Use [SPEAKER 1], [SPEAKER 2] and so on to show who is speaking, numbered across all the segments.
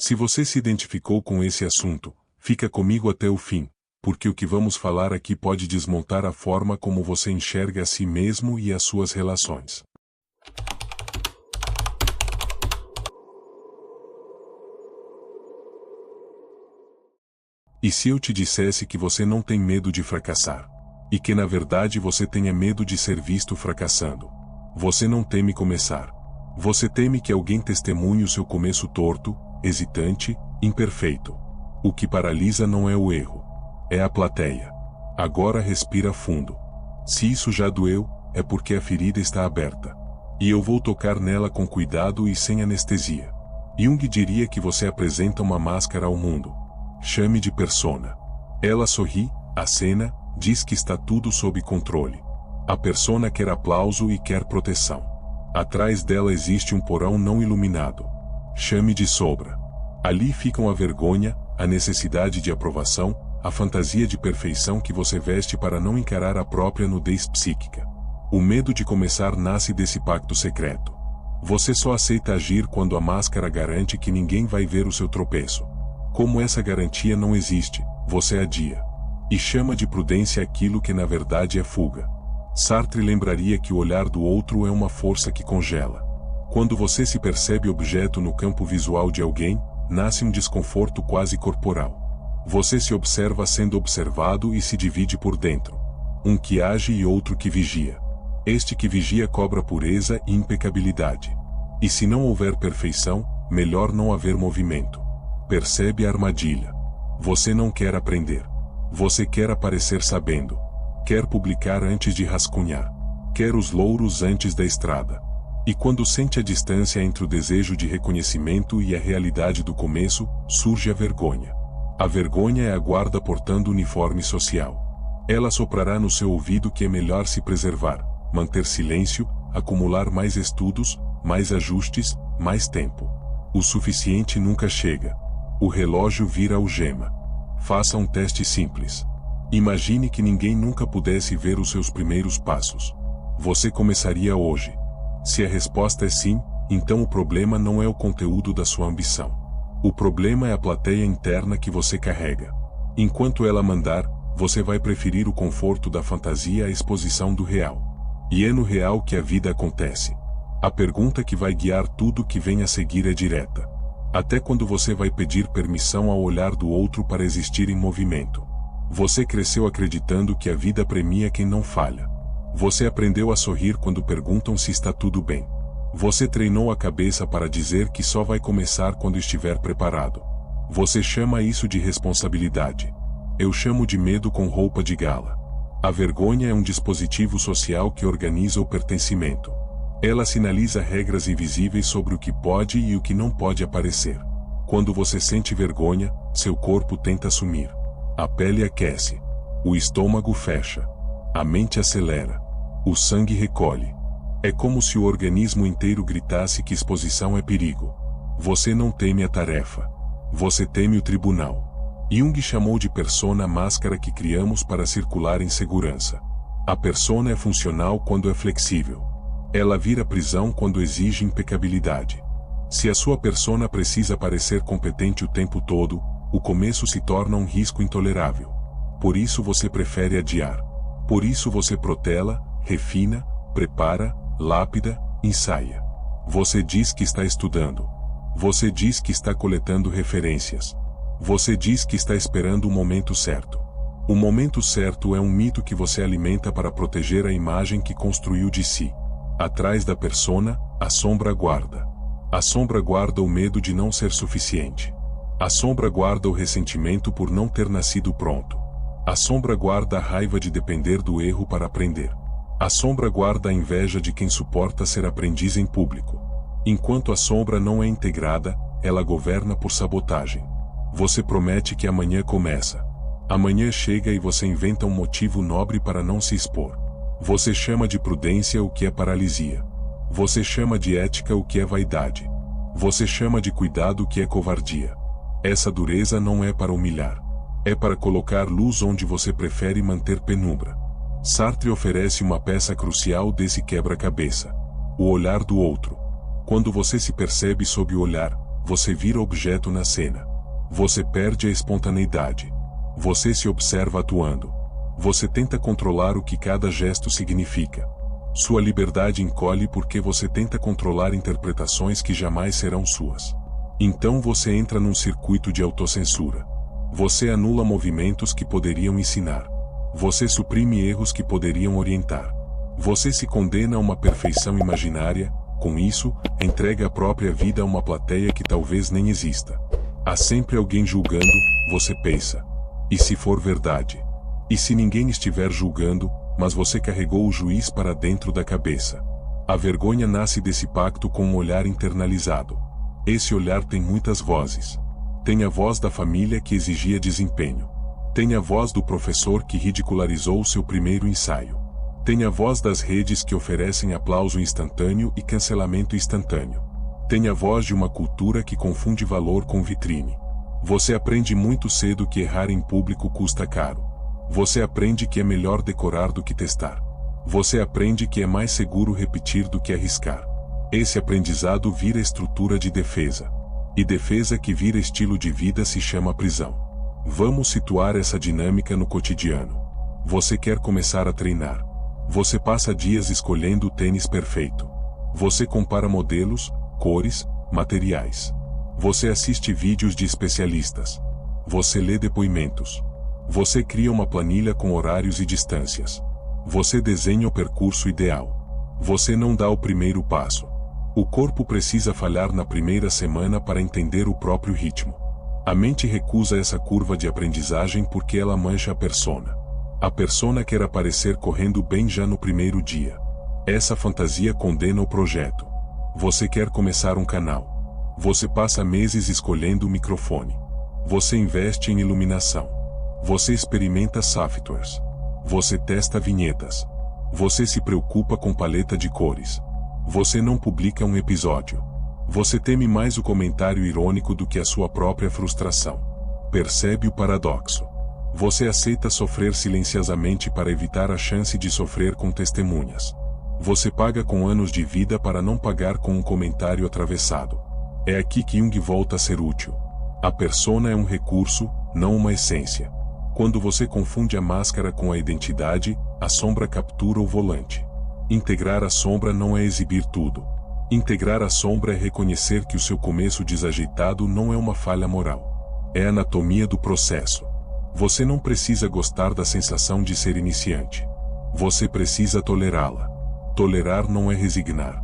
[SPEAKER 1] Se você se identificou com esse assunto, fica comigo até o fim, porque o que vamos falar aqui pode desmontar a forma como você enxerga a si mesmo e as suas relações. E se eu te dissesse que você não tem medo de fracassar? E que na verdade você tenha medo de ser visto fracassando? Você não teme começar. Você teme que alguém testemunhe o seu começo torto, hesitante, imperfeito. O que paralisa não é o erro. É a plateia. Agora respira fundo. Se isso já doeu, é porque a ferida está aberta. E eu vou tocar nela com cuidado e sem anestesia. Jung diria que você apresenta uma máscara ao mundo. Chame de persona. Ela sorri, acena, diz que está tudo sob controle. A persona quer aplauso e quer proteção. Atrás dela existe um porão não iluminado. Chame de sombra. Ali ficam a vergonha, a necessidade de aprovação, a fantasia de perfeição que você veste para não encarar a própria nudez psíquica. O medo de começar nasce desse pacto secreto. Você só aceita agir quando a máscara garante que ninguém vai ver o seu tropeço. Como essa garantia não existe, você adia. E chama de prudência aquilo que na verdade é fuga. Sartre lembraria que o olhar do outro é uma força que congela. Quando você se percebe objeto no campo visual de alguém, nasce um desconforto quase corporal. Você se observa sendo observado e se divide por dentro. Um que age e outro que vigia. Este que vigia cobra pureza e impecabilidade. E se não houver perfeição, melhor não haver movimento. Percebe a armadilha. Você não quer aprender. Você quer aparecer sabendo. Quer publicar antes de rascunhar. Quer os louros antes da estrada. E quando sente a distância entre o desejo de reconhecimento e a realidade do começo, surge a vergonha. A vergonha é a guarda portando uniforme social. Ela soprará no seu ouvido que é melhor se preservar, manter silêncio, acumular mais estudos, mais ajustes, mais tempo. O suficiente nunca chega. O relógio vira algema. Faça um teste simples. Imagine que ninguém nunca pudesse ver os seus primeiros passos. Você começaria hoje? Se a resposta é sim, então o problema não é o conteúdo da sua ambição. O problema é a plateia interna que você carrega. Enquanto ela mandar, você vai preferir o conforto da fantasia à exposição do real. E é no real que a vida acontece. A pergunta que vai guiar tudo que vem a seguir é direta. Até quando você vai pedir permissão ao olhar do outro para existir em movimento? Você cresceu acreditando que a vida premia quem não falha. Você aprendeu a sorrir quando perguntam se está tudo bem. Você treinou a cabeça para dizer que só vai começar quando estiver preparado. Você chama isso de responsabilidade. Eu chamo de medo com roupa de gala. A vergonha é um dispositivo social que organiza o pertencimento. Ela sinaliza regras invisíveis sobre o que pode e o que não pode aparecer. Quando você sente vergonha, seu corpo tenta sumir. A pele aquece. O estômago fecha. A mente acelera. O sangue recolhe. É como se o organismo inteiro gritasse que exposição é perigo. Você não teme a tarefa. Você teme o tribunal. Jung chamou de persona a máscara que criamos para circular em segurança. A persona é funcional quando é flexível. Ela vira prisão quando exige impecabilidade. Se a sua persona precisa parecer competente o tempo todo, o começo se torna um risco intolerável. Por isso você prefere adiar. Por isso você protela, refina, prepara, lápida, ensaia. Você diz que está estudando. Você diz que está coletando referências. Você diz que está esperando o momento certo. O momento certo é um mito que você alimenta para proteger a imagem que construiu de si. Atrás da persona, a sombra guarda. A sombra guarda o medo de não ser suficiente. A sombra guarda o ressentimento por não ter nascido pronto. A sombra guarda a raiva de depender do erro para aprender. A sombra guarda a inveja de quem suporta ser aprendiz em público. Enquanto a sombra não é integrada, ela governa por sabotagem. Você promete que amanhã começa. Amanhã chega e você inventa um motivo nobre para não se expor. Você chama de prudência o que é paralisia. Você chama de ética o que é vaidade. Você chama de cuidado o que é covardia. Essa dureza não é para humilhar. É para colocar luz onde você prefere manter penumbra. Sartre oferece uma peça crucial desse quebra-cabeça. O olhar do outro. Quando você se percebe sob o olhar, você vira objeto na cena. Você perde a espontaneidade. Você se observa atuando. Você tenta controlar o que cada gesto significa. Sua liberdade encolhe porque você tenta controlar interpretações que jamais serão suas. Então você entra num circuito de autocensura. Você anula movimentos que poderiam ensinar. Você suprime erros que poderiam orientar. Você se condena a uma perfeição imaginária, com isso, entrega a própria vida a uma plateia que talvez nem exista. Há sempre alguém julgando, você pensa. E se for verdade? E se ninguém estiver julgando, mas você carregou o juiz para dentro da cabeça? A vergonha nasce desse pacto com um olhar internalizado. Esse olhar tem muitas vozes. Tem a voz da família que exigia desempenho. Tem a voz do professor que ridicularizou seu primeiro ensaio. Tem a voz das redes que oferecem aplauso instantâneo e cancelamento instantâneo. Tem a voz de uma cultura que confunde valor com vitrine. Você aprende muito cedo que errar em público custa caro. Você aprende que é melhor decorar do que testar. Você aprende que é mais seguro repetir do que arriscar. Esse aprendizado vira estrutura de defesa. E defesa que vira estilo de vida se chama prisão. Vamos situar essa dinâmica no cotidiano. Você quer começar a treinar. Você passa dias escolhendo o tênis perfeito. Você compara modelos, cores, materiais. Você assiste vídeos de especialistas. Você lê depoimentos. Você cria uma planilha com horários e distâncias. Você desenha o percurso ideal. Você não dá o primeiro passo. O corpo precisa falhar na primeira semana para entender o próprio ritmo. A mente recusa essa curva de aprendizagem porque ela mancha a persona. A persona quer aparecer correndo bem já no primeiro dia. Essa fantasia condena o projeto. Você quer começar um canal. Você passa meses escolhendo o microfone. Você investe em iluminação. Você experimenta softwares. Você testa vinhetas. Você se preocupa com paleta de cores. Você não publica um episódio. Você teme mais o comentário irônico do que a sua própria frustração. Percebe o paradoxo? Você aceita sofrer silenciosamente para evitar a chance de sofrer com testemunhas. Você paga com anos de vida para não pagar com um comentário atravessado. É aqui que Jung volta a ser útil. A persona é um recurso, não uma essência. Quando você confunde a máscara com a identidade, a sombra captura o volante. Integrar a sombra não é exibir tudo. Integrar a sombra é reconhecer que o seu começo desajeitado não é uma falha moral. É a anatomia do processo. Você não precisa gostar da sensação de ser iniciante. Você precisa tolerá-la. Tolerar não é resignar.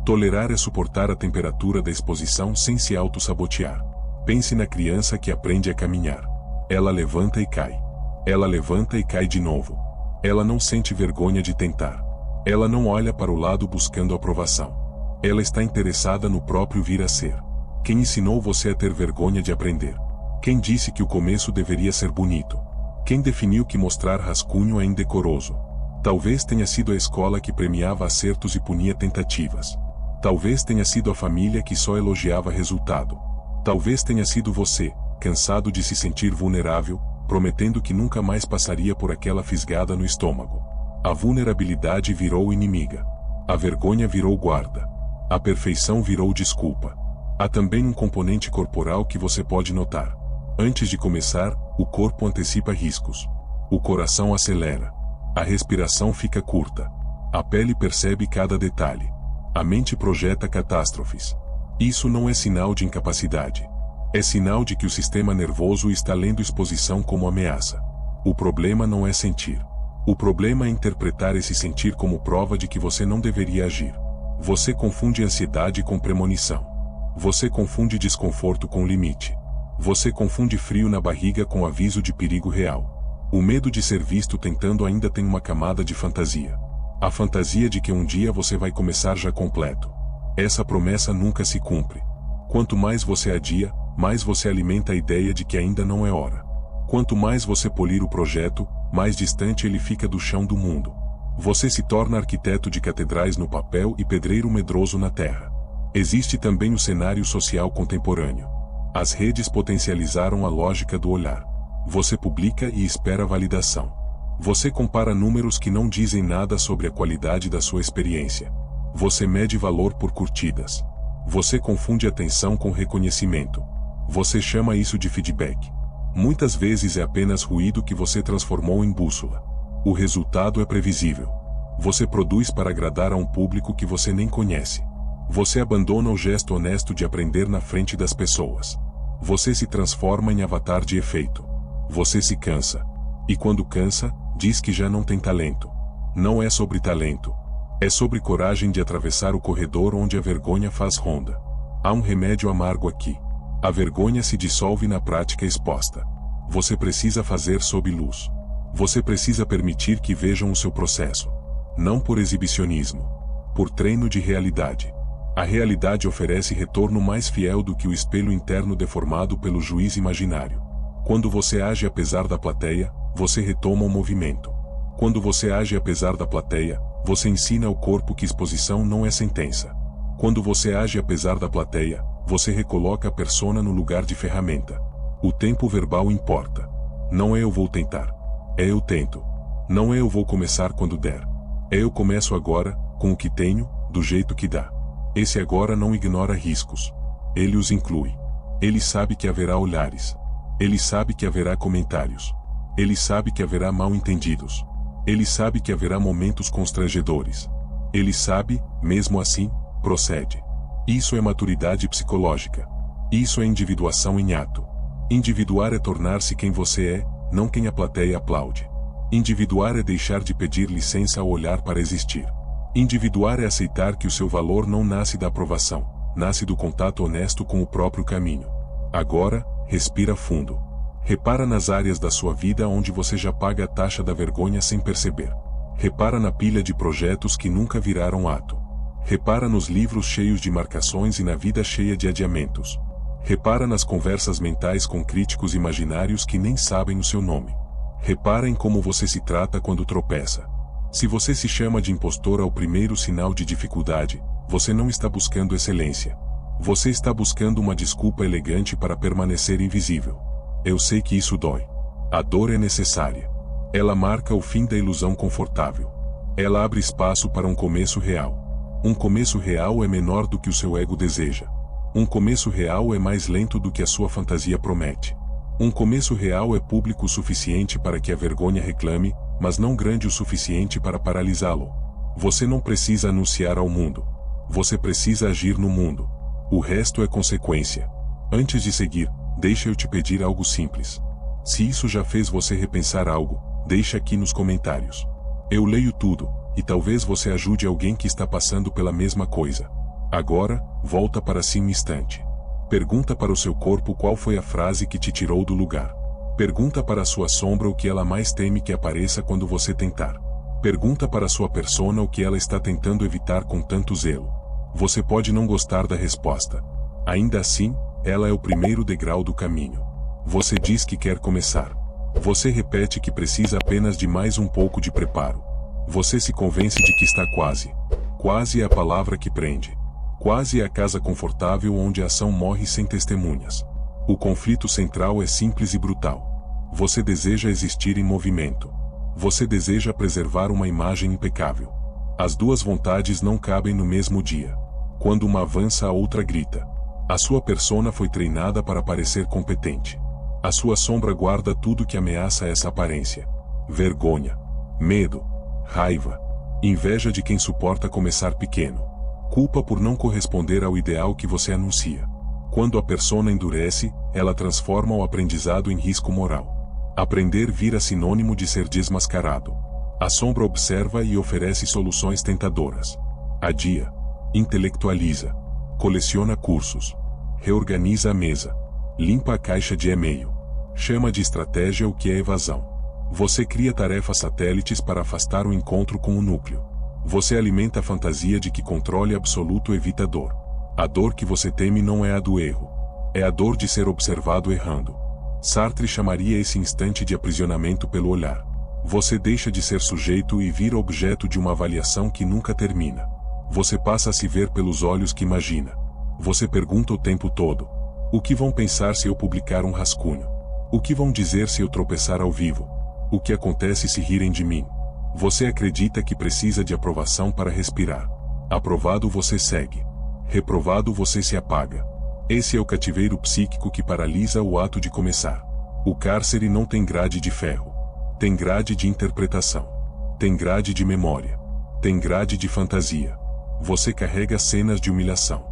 [SPEAKER 1] Tolerar é suportar a temperatura da exposição sem se auto-sabotear. Pense na criança que aprende a caminhar. Ela levanta e cai. Ela levanta e cai de novo. Ela não sente vergonha de tentar. Ela não olha para o lado buscando aprovação. Ela está interessada no próprio vir a ser. Quem ensinou você a ter vergonha de aprender? Quem disse que o começo deveria ser bonito? Quem definiu que mostrar rascunho é indecoroso? Talvez tenha sido a escola que premiava acertos e punia tentativas. Talvez tenha sido a família que só elogiava resultado. Talvez tenha sido você, cansado de se sentir vulnerável, prometendo que nunca mais passaria por aquela fisgada no estômago. A vulnerabilidade virou inimiga. A vergonha virou guarda. A perfeição virou desculpa. Há também um componente corporal que você pode notar. Antes de começar, o corpo antecipa riscos. O coração acelera. A respiração fica curta. A pele percebe cada detalhe. A mente projeta catástrofes. Isso não é sinal de incapacidade. É sinal de que o sistema nervoso está lendo exposição como ameaça. O problema não é sentir. O problema é interpretar esse sentir como prova de que você não deveria agir. Você confunde ansiedade com premonição. Você confunde desconforto com limite. Você confunde frio na barriga com aviso de perigo real. O medo de ser visto tentando ainda tem uma camada de fantasia. A fantasia de que um dia você vai começar já completo. Essa promessa nunca se cumpre. Quanto mais você adia, mais você alimenta a ideia de que ainda não é hora. Quanto mais você polir o projeto, mais distante ele fica do chão do mundo. Você se torna arquiteto de catedrais no papel e pedreiro medroso na terra. Existe também o cenário social contemporâneo. As redes potencializaram a lógica do olhar. Você publica e espera validação. Você compara números que não dizem nada sobre a qualidade da sua experiência. Você mede valor por curtidas. Você confunde atenção com reconhecimento. Você chama isso de feedback. Muitas vezes é apenas ruído que você transformou em bússola. O resultado é previsível. Você produz para agradar a um público que você nem conhece. Você abandona o gesto honesto de aprender na frente das pessoas. Você se transforma em avatar de efeito. Você se cansa. E quando cansa, diz que já não tem talento. Não é sobre talento. É sobre coragem de atravessar o corredor onde a vergonha faz ronda. Há um remédio amargo aqui. A vergonha se dissolve na prática exposta. Você precisa fazer sob luz. Você precisa permitir que vejam o seu processo. Não por exibicionismo. Por treino de realidade. A realidade oferece retorno mais fiel do que o espelho interno deformado pelo juiz imaginário. Quando você age apesar da plateia, você retoma o movimento. Quando você age apesar da plateia, você ensina ao corpo que exposição não é sentença. Quando você age apesar da plateia, você recoloca a persona no lugar de ferramenta. O tempo verbal importa. Não é eu vou tentar. É eu tento. Não é eu vou começar quando der. É eu começo agora, com o que tenho, do jeito que dá. Esse agora não ignora riscos. Ele os inclui. Ele sabe que haverá olhares. Ele sabe que haverá comentários. Ele sabe que haverá mal-entendidos. Ele sabe que haverá momentos constrangedores. Ele sabe, mesmo assim, procede. Isso é maturidade psicológica. Isso é individuação em ato. Individuar é tornar-se quem você é, não quem a plateia aplaude. Individuar é deixar de pedir licença ao olhar para existir. Individuar é aceitar que o seu valor não nasce da aprovação, nasce do contato honesto com o próprio caminho. Agora, respira fundo. Repara nas áreas da sua vida onde você já paga a taxa da vergonha sem perceber. Repara na pilha de projetos que nunca viraram ato. Repara nos livros cheios de marcações e na vida cheia de adiamentos. Repara nas conversas mentais com críticos imaginários que nem sabem o seu nome. Repara em como você se trata quando tropeça. Se você se chama de impostor ao primeiro sinal de dificuldade, você não está buscando excelência. Você está buscando uma desculpa elegante para permanecer invisível. Eu sei que isso dói. A dor é necessária. Ela marca o fim da ilusão confortável. Ela abre espaço para um começo real. Um começo real é menor do que o seu ego deseja. Um começo real é mais lento do que a sua fantasia promete. Um começo real é público o suficiente para que a vergonha reclame, mas não grande o suficiente para paralisá-lo. Você não precisa anunciar ao mundo. Você precisa agir no mundo. O resto é consequência. Antes de seguir, deixa eu te pedir algo simples. Se isso já fez você repensar algo, deixa aqui nos comentários. Eu leio tudo, e talvez você ajude alguém que está passando pela mesma coisa. Agora, volta para si um instante. Pergunta para o seu corpo qual foi a frase que te tirou do lugar. Pergunta para a sua sombra o que ela mais teme que apareça quando você tentar. Pergunta para a sua persona o que ela está tentando evitar com tanto zelo. Você pode não gostar da resposta. Ainda assim, ela é o primeiro degrau do caminho. Você diz que quer começar. Você repete que precisa apenas de mais um pouco de preparo. Você se convence de que está quase. Quase é a palavra que prende. Quase é a casa confortável onde a ação morre sem testemunhas. O conflito central é simples e brutal. Você deseja existir em movimento. Você deseja preservar uma imagem impecável. As duas vontades não cabem no mesmo dia. Quando uma avança, a outra grita. A sua persona foi treinada para parecer competente. A sua sombra guarda tudo que ameaça essa aparência. Vergonha, medo, raiva, inveja de quem suporta começar pequeno. Culpa por não corresponder ao ideal que você anuncia. Quando a persona endurece, ela transforma o aprendizado em risco moral. Aprender vira sinônimo de ser desmascarado. A sombra observa e oferece soluções tentadoras. Adia, intelectualiza, coleciona cursos, reorganiza a mesa, limpa a caixa de e-mail, chama de estratégia o que é evasão. Você cria tarefas satélites para afastar o encontro com o núcleo. Você alimenta a fantasia de que controle absoluto evita dor. A dor que você teme não é a do erro. É a dor de ser observado errando. Sartre chamaria esse instante de aprisionamento pelo olhar. Você deixa de ser sujeito e vira objeto de uma avaliação que nunca termina. Você passa a se ver pelos olhos que imagina. Você pergunta o tempo todo: o que vão pensar se eu publicar um rascunho? O que vão dizer se eu tropeçar ao vivo? O que acontece se rirem de mim? Você acredita que precisa de aprovação para respirar. Aprovado, você segue. Reprovado, você se apaga. Esse é o cativeiro psíquico que paralisa o ato de começar. O cárcere não tem grade de ferro. Tem grade de interpretação. Tem grade de memória. Tem grade de fantasia. Você carrega cenas de humilhação.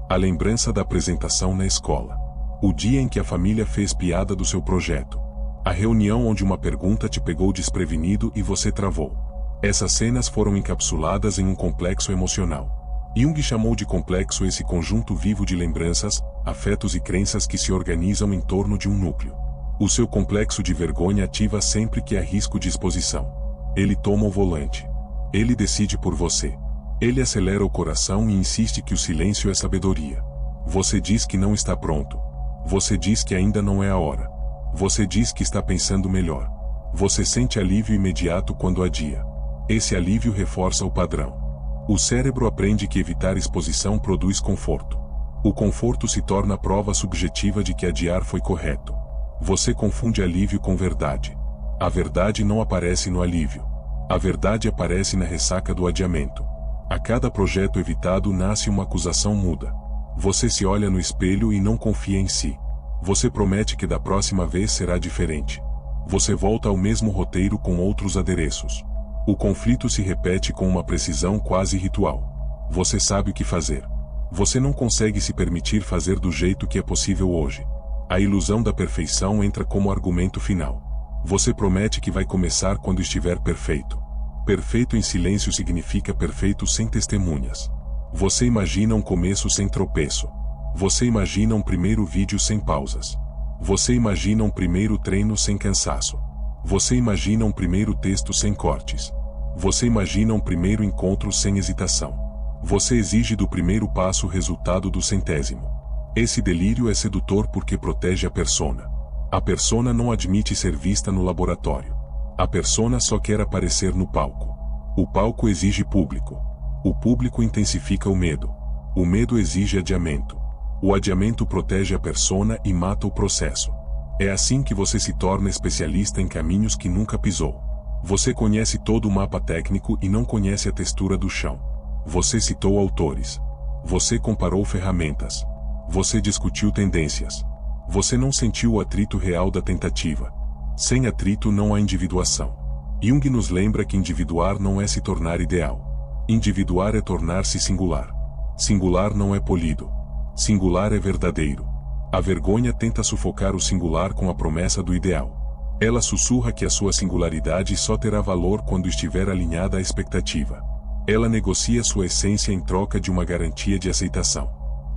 [SPEAKER 1] A lembrança da apresentação na escola. O dia em que a família fez piada do seu projeto. A reunião onde uma pergunta te pegou desprevenido e você travou. Essas cenas foram encapsuladas em um complexo emocional. Jung chamou de complexo esse conjunto vivo de lembranças, afetos e crenças que se organizam em torno de um núcleo. O seu complexo de vergonha ativa sempre que há risco de exposição. Ele toma o volante. Ele decide por você. Ele acelera o coração e insiste que o silêncio é sabedoria. Você diz que não está pronto. Você diz que ainda não é a hora. Você diz que está pensando melhor. Você sente alívio imediato quando adia. Esse alívio reforça o padrão. O cérebro aprende que evitar exposição produz conforto. O conforto se torna prova subjetiva de que adiar foi correto. Você confunde alívio com verdade. A verdade não aparece no alívio. A verdade aparece na ressaca do adiamento. A cada projeto evitado nasce uma acusação muda. Você se olha no espelho e não confia em si. Você promete que da próxima vez será diferente. Você volta ao mesmo roteiro com outros adereços. O conflito se repete com uma precisão quase ritual. Você sabe o que fazer. Você não consegue se permitir fazer do jeito que é possível hoje. A ilusão da perfeição entra como argumento final. Você promete que vai começar quando estiver perfeito. Perfeito em silêncio significa perfeito sem testemunhas. Você imagina um começo sem tropeço. Você imagina um primeiro vídeo sem pausas. Você imagina um primeiro treino sem cansaço. Você imagina um primeiro texto sem cortes. Você imagina um primeiro encontro sem hesitação. Você exige do primeiro passo o resultado do centésimo. Esse delírio é sedutor porque protege a persona. A persona não admite ser vista no laboratório. A persona só quer aparecer no palco. O palco exige público. O público intensifica o medo. O medo exige adiamento. O adiamento protege a persona e mata o processo. É assim que você se torna especialista em caminhos que nunca pisou. Você conhece todo o mapa técnico e não conhece a textura do chão. Você citou autores. Você comparou ferramentas. Você discutiu tendências. Você não sentiu o atrito real da tentativa. Sem atrito não há individuação. Jung nos lembra que individuar não é se tornar ideal. Individuar é tornar-se singular. Singular não é polido. Singular é verdadeiro. A vergonha tenta sufocar o singular com a promessa do ideal. Ela sussurra que a sua singularidade só terá valor quando estiver alinhada à expectativa. Ela negocia sua essência em troca de uma garantia de aceitação.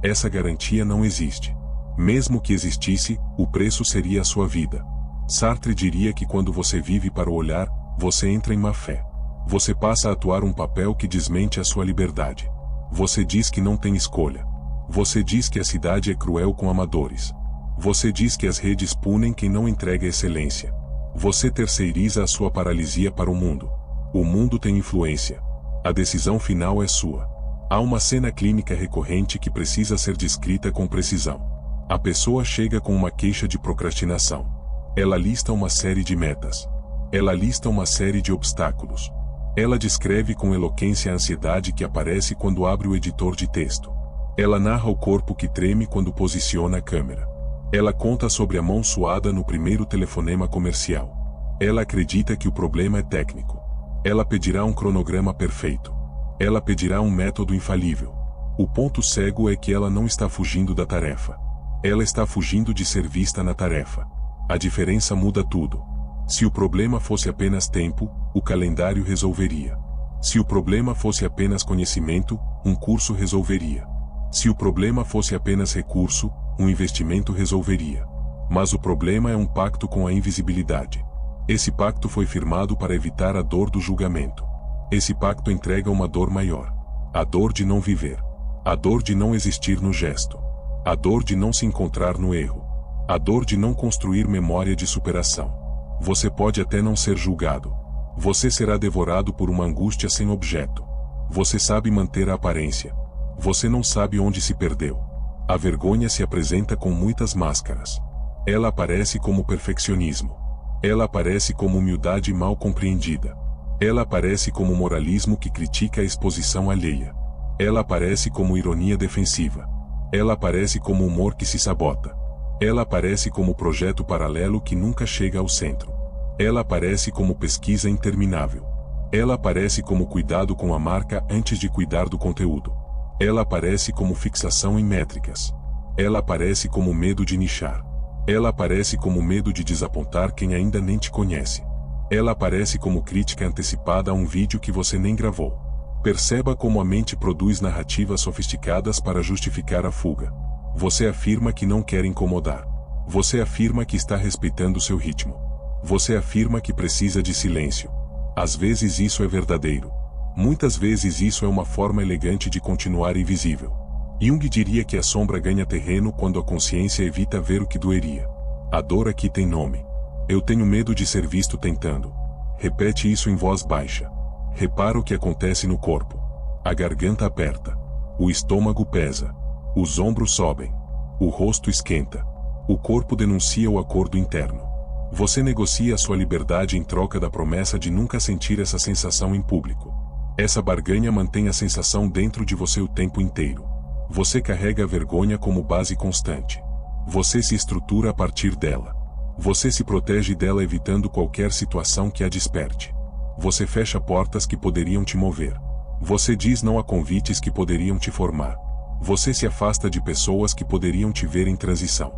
[SPEAKER 1] Essa garantia não existe. Mesmo que existisse, o preço seria a sua vida. Sartre diria que quando você vive para o olhar, você entra em má fé. Você passa a atuar um papel que desmente a sua liberdade. Você diz que não tem escolha. Você diz que a cidade é cruel com amadores. Você diz que as redes punem quem não entrega excelência. Você terceiriza a sua paralisia para o mundo. O mundo tem influência. A decisão final é sua. Há uma cena clínica recorrente que precisa ser descrita com precisão. A pessoa chega com uma queixa de procrastinação. Ela lista uma série de metas. Ela lista uma série de obstáculos. Ela descreve com eloquência a ansiedade que aparece quando abre o editor de texto. Ela narra o corpo que treme quando posiciona a câmera. Ela conta sobre a mão suada no primeiro telefonema comercial. Ela acredita que o problema é técnico. Ela pedirá um cronograma perfeito. Ela pedirá um método infalível. O ponto cego é que ela não está fugindo da tarefa. Ela está fugindo de ser vista na tarefa. A diferença muda tudo. Se o problema fosse apenas tempo, o calendário resolveria. Se o problema fosse apenas conhecimento, um curso resolveria. Se o problema fosse apenas recurso, um investimento resolveria. Mas o problema é um pacto com a invisibilidade. Esse pacto foi firmado para evitar a dor do julgamento. Esse pacto entrega uma dor maior. A dor de não viver. A dor de não existir no gesto. A dor de não se encontrar no erro. A dor de não construir memória de superação. Você pode até não ser julgado. Você será devorado por uma angústia sem objeto. Você sabe manter a aparência. Você não sabe onde se perdeu. A vergonha se apresenta com muitas máscaras. Ela aparece como perfeccionismo. Ela aparece como humildade mal compreendida. Ela aparece como moralismo que critica a exposição alheia. Ela aparece como ironia defensiva. Ela aparece como humor que se sabota. Ela aparece como projeto paralelo que nunca chega ao centro. Ela aparece como pesquisa interminável. Ela aparece como cuidado com a marca antes de cuidar do conteúdo. Ela aparece como fixação em métricas. Ela aparece como medo de nichar. Ela aparece como medo de desapontar quem ainda nem te conhece. Ela aparece como crítica antecipada a um vídeo que você nem gravou. Perceba como a mente produz narrativas sofisticadas para justificar a fuga. Você afirma que não quer incomodar. Você afirma que está respeitando seu ritmo. Você afirma que precisa de silêncio. Às vezes isso é verdadeiro. Muitas vezes isso é uma forma elegante de continuar invisível. Jung diria que a sombra ganha terreno quando a consciência evita ver o que doeria. A dor aqui tem nome. Eu tenho medo de ser visto tentando. Repete isso em voz baixa. Repara o que acontece no corpo. A garganta aperta. O estômago pesa. Os ombros sobem. O rosto esquenta. O corpo denuncia o acordo interno. Você negocia a sua liberdade em troca da promessa de nunca sentir essa sensação em público. Essa barganha mantém a sensação dentro de você o tempo inteiro. Você carrega a vergonha como base constante. Você se estrutura a partir dela. Você se protege dela evitando qualquer situação que a desperte. Você fecha portas que poderiam te mover. Você diz não a convites que poderiam te formar. Você se afasta de pessoas que poderiam te ver em transição.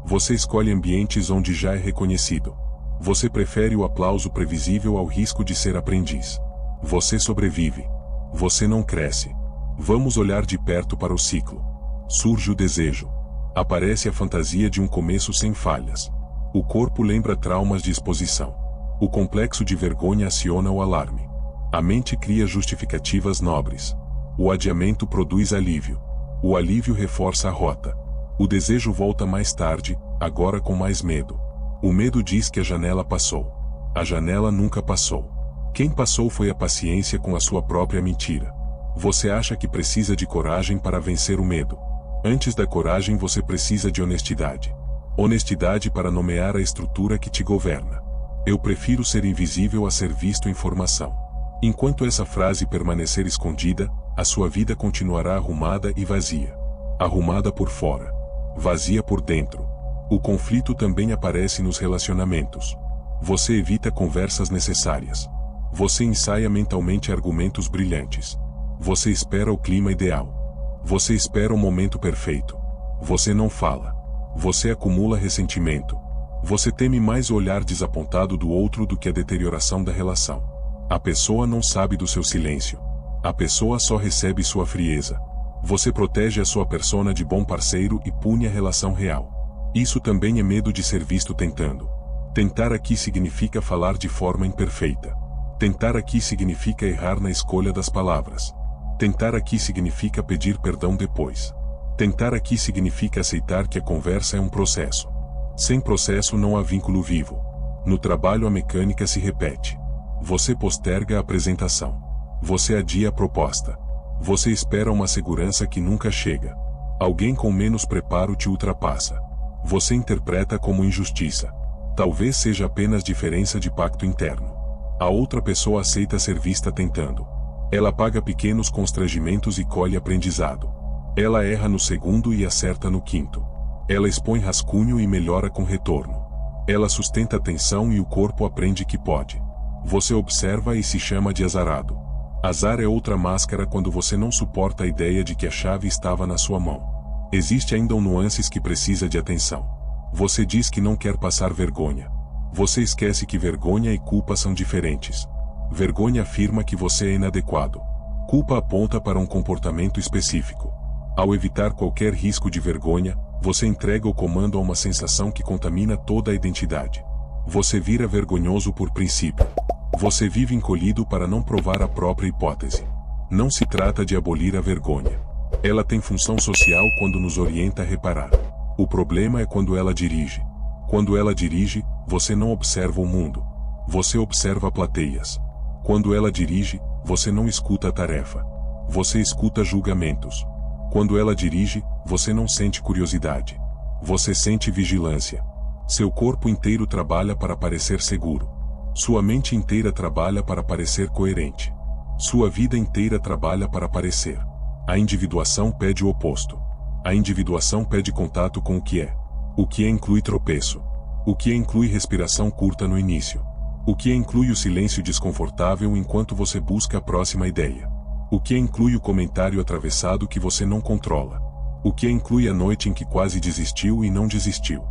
[SPEAKER 1] Você escolhe ambientes onde já é reconhecido. Você prefere o aplauso previsível ao risco de ser aprendiz. Você sobrevive. Você não cresce. Vamos olhar de perto para o ciclo. Surge o desejo. Aparece a fantasia de um começo sem falhas. O corpo lembra traumas de exposição. O complexo de vergonha aciona o alarme. A mente cria justificativas nobres. O adiamento produz alívio. O alívio reforça a rota. O desejo volta mais tarde, agora com mais medo. O medo diz que a janela passou. A janela nunca passou. Quem passou foi a paciência com a sua própria mentira. Você acha que precisa de coragem para vencer o medo. Antes da coragem você precisa de honestidade. Honestidade para nomear a estrutura que te governa. Eu prefiro ser invisível a ser visto em formação. Enquanto essa frase permanecer escondida, a sua vida continuará arrumada e vazia. Arrumada por fora. Vazia por dentro. O conflito também aparece nos relacionamentos. Você evita conversas necessárias. Você ensaia mentalmente argumentos brilhantes. Você espera o clima ideal. Você espera o momento perfeito. Você não fala. Você acumula ressentimento. Você teme mais o olhar desapontado do outro do que a deterioração da relação. A pessoa não sabe do seu silêncio. A pessoa só recebe sua frieza. Você protege a sua persona de bom parceiro e pune a relação real. Isso também é medo de ser visto tentando. Tentar aqui significa falar de forma imperfeita. Tentar aqui significa errar na escolha das palavras. Tentar aqui significa pedir perdão depois. Tentar aqui significa aceitar que a conversa é um processo. Sem processo não há vínculo vivo. No trabalho a mecânica se repete. Você posterga a apresentação. Você adia a proposta. Você espera uma segurança que nunca chega. Alguém com menos preparo te ultrapassa. Você interpreta como injustiça. Talvez seja apenas diferença de pacto interno. A outra pessoa aceita ser vista tentando. Ela paga pequenos constrangimentos e colhe aprendizado. Ela erra no segundo e acerta no quinto. Ela expõe rascunho e melhora com retorno. Ela sustenta a tensão e o corpo aprende que pode. Você observa e se chama de azarado. Azar é outra máscara quando você não suporta a ideia de que a chave estava na sua mão. Existe ainda nuances que precisa de atenção. Você diz que não quer passar vergonha. Você esquece que vergonha e culpa são diferentes. Vergonha afirma que você é inadequado. Culpa aponta para um comportamento específico. Ao evitar qualquer risco de vergonha, você entrega o comando a uma sensação que contamina toda a identidade. Você vira vergonhoso por princípio. Você vive encolhido para não provar a própria hipótese. Não se trata de abolir a vergonha. Ela tem função social quando nos orienta a reparar. O problema é quando ela dirige. Quando ela dirige, você não observa o mundo. Você observa plateias. Quando ela dirige, você não escuta a tarefa. Você escuta julgamentos. Quando ela dirige, você não sente curiosidade. Você sente vigilância. Seu corpo inteiro trabalha para parecer seguro. Sua mente inteira trabalha para parecer coerente. Sua vida inteira trabalha para parecer. A individuação pede o oposto. A individuação pede contato com o que é. O que é inclui tropeço. O que é inclui respiração curta no início. O que é inclui o silêncio desconfortável enquanto você busca a próxima ideia. O que é inclui o comentário atravessado que você não controla. O que é inclui a noite em que quase desistiu e não desistiu.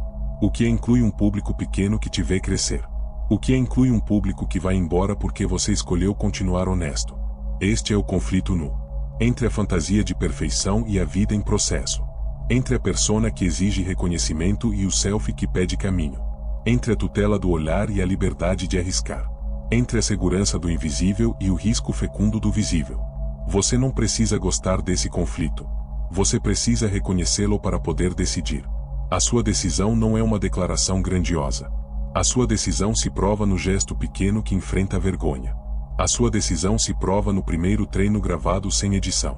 [SPEAKER 1] O que é inclui um público pequeno que te vê crescer. O que é inclui um público que vai embora porque você escolheu continuar honesto. Este é o conflito nu. Entre a fantasia de perfeição e a vida em processo. Entre a persona que exige reconhecimento e o selfie que pede caminho. Entre a tutela do olhar e a liberdade de arriscar. Entre a segurança do invisível e o risco fecundo do visível. Você não precisa gostar desse conflito. Você precisa reconhecê-lo para poder decidir. A sua decisão não é uma declaração grandiosa. A sua decisão se prova no gesto pequeno que enfrenta a vergonha. A sua decisão se prova no primeiro treino gravado sem edição.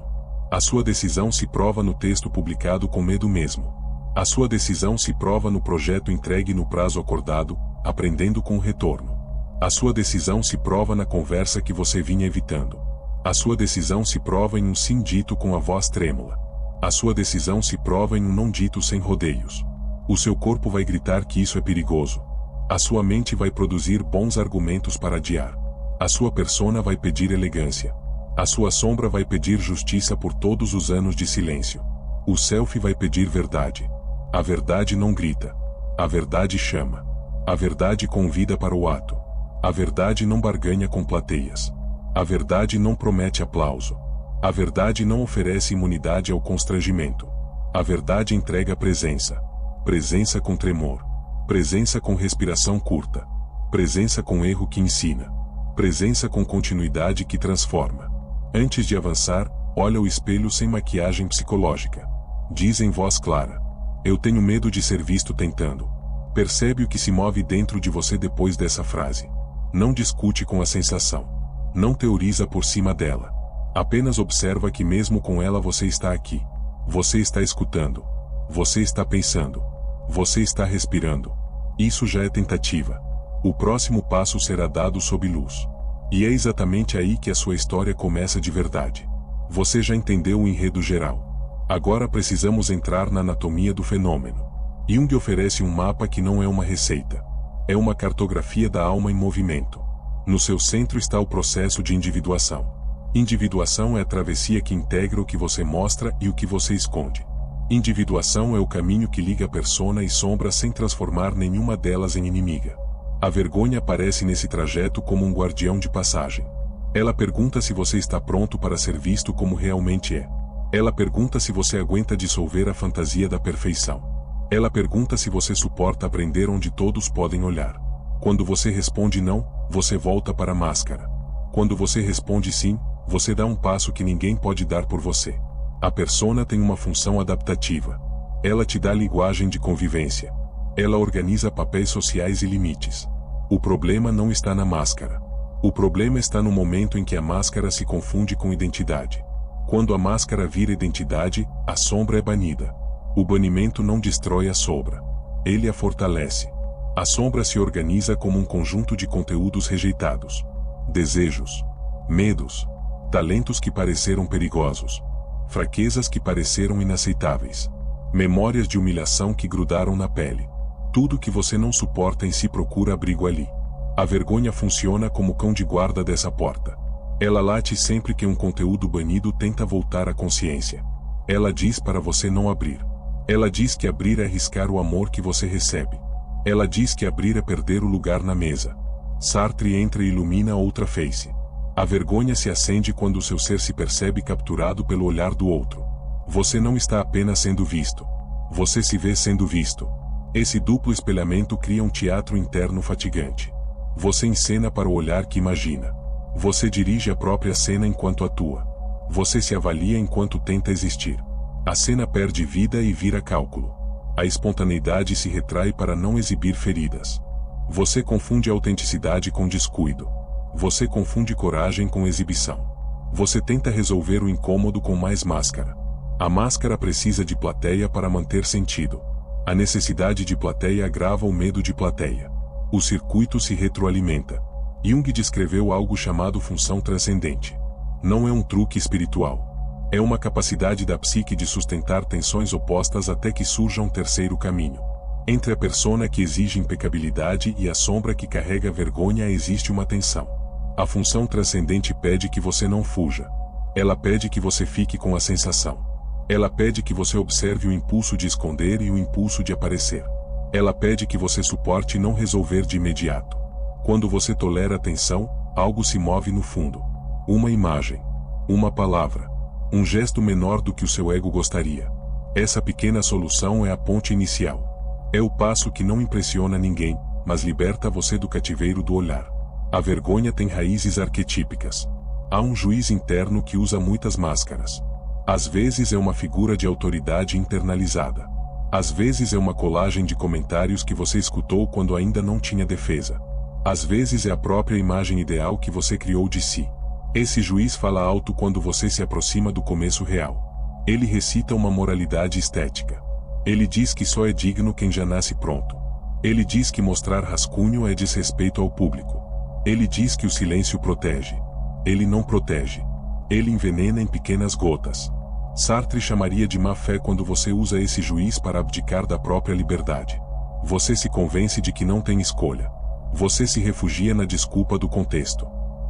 [SPEAKER 1] A sua decisão se prova no texto publicado com medo mesmo. A sua decisão se prova no projeto entregue no prazo acordado, aprendendo com o retorno. A sua decisão se prova na conversa que você vinha evitando. A sua decisão se prova em um sim dito com a voz trêmula. A sua decisão se prova em um não dito sem rodeios. O seu corpo vai gritar que isso é perigoso. A sua mente vai produzir bons argumentos para adiar. A sua persona vai pedir elegância. A sua sombra vai pedir justiça por todos os anos de silêncio. O selfie vai pedir verdade. A verdade não grita. A verdade chama. A verdade convida para o ato. A verdade não barganha com plateias. A verdade não promete aplauso. A verdade não oferece imunidade ao constrangimento. A verdade entrega presença. Presença com tremor. Presença com respiração curta. Presença com erro que ensina. Presença com continuidade que transforma. Antes de avançar, olha o espelho sem maquiagem psicológica. Diz em voz clara: eu tenho medo de ser visto tentando. Percebe o que se move dentro de você depois dessa frase. Não discute com a sensação. Não teoriza por cima dela. Apenas observa que mesmo com ela você está aqui. Você está escutando. Você está pensando. Você está respirando. Isso já é tentativa. O próximo passo será dado sob luz. E é exatamente aí que a sua história começa de verdade. Você já entendeu o enredo geral. Agora precisamos entrar na anatomia do fenômeno. Jung oferece um mapa que não é uma receita. É uma cartografia da alma em movimento. No seu centro está o processo de individuação. Individuação é a travessia que integra o que você mostra e o que você esconde. Individuação é o caminho que liga persona e sombra sem transformar nenhuma delas em inimiga. A vergonha aparece nesse trajeto como um guardião de passagem. Ela pergunta se você está pronto para ser visto como realmente é. Ela pergunta se você aguenta dissolver a fantasia da perfeição. Ela pergunta se você suporta aprender onde todos podem olhar. Quando você responde não, você volta para a máscara. Quando você responde sim, você dá um passo que ninguém pode dar por você. A persona tem uma função adaptativa. Ela te dá linguagem de convivência. Ela organiza papéis sociais e limites. O problema não está na máscara. O problema está no momento em que a máscara se confunde com identidade. Quando a máscara vira identidade, a sombra é banida. O banimento não destrói a sombra. Ele a fortalece. A sombra se organiza como um conjunto de conteúdos rejeitados. Desejos. Medos. Talentos que pareceram perigosos. Fraquezas que pareceram inaceitáveis. Memórias de humilhação que grudaram na pele. Tudo que você não suporta em si procura abrigo ali. A vergonha funciona como cão de guarda dessa porta. Ela late sempre que um conteúdo banido tenta voltar à consciência. Ela diz para você não abrir. Ela diz que abrir é arriscar o amor que você recebe. Ela diz que abrir é perder o lugar na mesa. Sartre entra e ilumina outra face. A vergonha se acende quando o seu ser se percebe capturado pelo olhar do outro. Você não está apenas sendo visto. Você se vê sendo visto. Esse duplo espelhamento cria um teatro interno fatigante. Você encena para o olhar que imagina. Você dirige a própria cena enquanto atua. Você se avalia enquanto tenta existir. A cena perde vida e vira cálculo. A espontaneidade se retrai para não exibir feridas. Você confunde autenticidade com descuido. Você confunde coragem com exibição. Você tenta resolver o incômodo com mais máscara. A máscara precisa de plateia para manter sentido. A necessidade de plateia agrava o medo de plateia. O circuito se retroalimenta. Jung descreveu algo chamado função transcendente. Não é um truque espiritual. É uma capacidade da psique de sustentar tensões opostas até que surja um terceiro caminho. Entre a persona que exige impecabilidade e a sombra que carrega vergonha existe uma tensão. A função transcendente pede que você não fuja. Ela pede que você fique com a sensação. Ela pede que você observe o impulso de esconder e o impulso de aparecer. Ela pede que você suporte não resolver de imediato. Quando você tolera a tensão, algo se move no fundo. Uma imagem. Uma palavra. Um gesto menor do que o seu ego gostaria. Essa pequena solução é a ponte inicial. É o passo que não impressiona ninguém, mas liberta você do cativeiro do olhar. A vergonha tem raízes arquetípicas. Há um juiz interno que usa muitas máscaras. Às vezes é uma figura de autoridade internalizada. Às vezes é uma colagem de comentários que você escutou quando ainda não tinha defesa. Às vezes é a própria imagem ideal que você criou de si. Esse juiz fala alto quando você se aproxima do começo real. Ele recita uma moralidade estética. Ele diz que só é digno quem já nasce pronto. Ele diz que mostrar rascunho é desrespeito ao público. Ele diz que o silêncio protege. Ele não protege. Ele envenena em pequenas gotas. Sartre chamaria de má fé quando você usa esse juiz para abdicar da própria liberdade. Você se convence de que não tem escolha. Você se refugia na desculpa do contexto.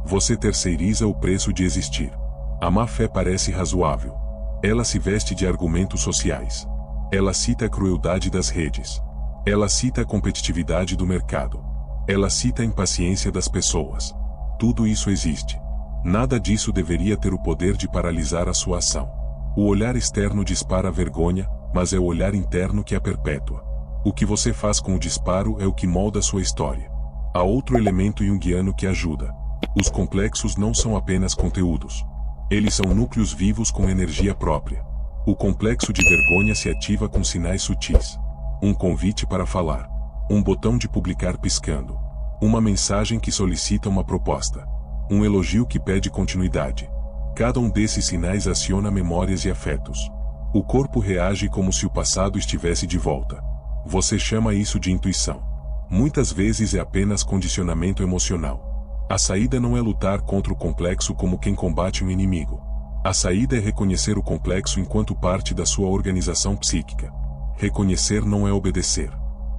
[SPEAKER 1] Você terceiriza o preço de existir. A má fé parece razoável. Ela se veste de argumentos sociais. Ela cita a crueldade das redes. Ela cita a competitividade do mercado. Ela cita a impaciência das pessoas. Tudo isso existe. Nada disso deveria ter o poder de paralisar a sua ação. O olhar externo dispara a vergonha, mas é o olhar interno que a perpétua. O que você faz com o disparo é o que molda sua história. Há outro elemento junguiano que ajuda. Os complexos não são apenas conteúdos. Eles são núcleos vivos com energia própria. O complexo de vergonha se ativa com sinais sutis. Um convite para falar. Um botão de publicar piscando. Uma mensagem que solicita uma proposta. Um elogio que pede continuidade. Cada um desses sinais aciona memórias e afetos. O corpo reage como se o passado estivesse de volta. Você chama isso de intuição. Muitas vezes é apenas condicionamento emocional. A saída não é lutar contra o complexo como quem combate um inimigo. A saída é reconhecer o complexo enquanto parte da sua organização psíquica. Reconhecer não é obedecer.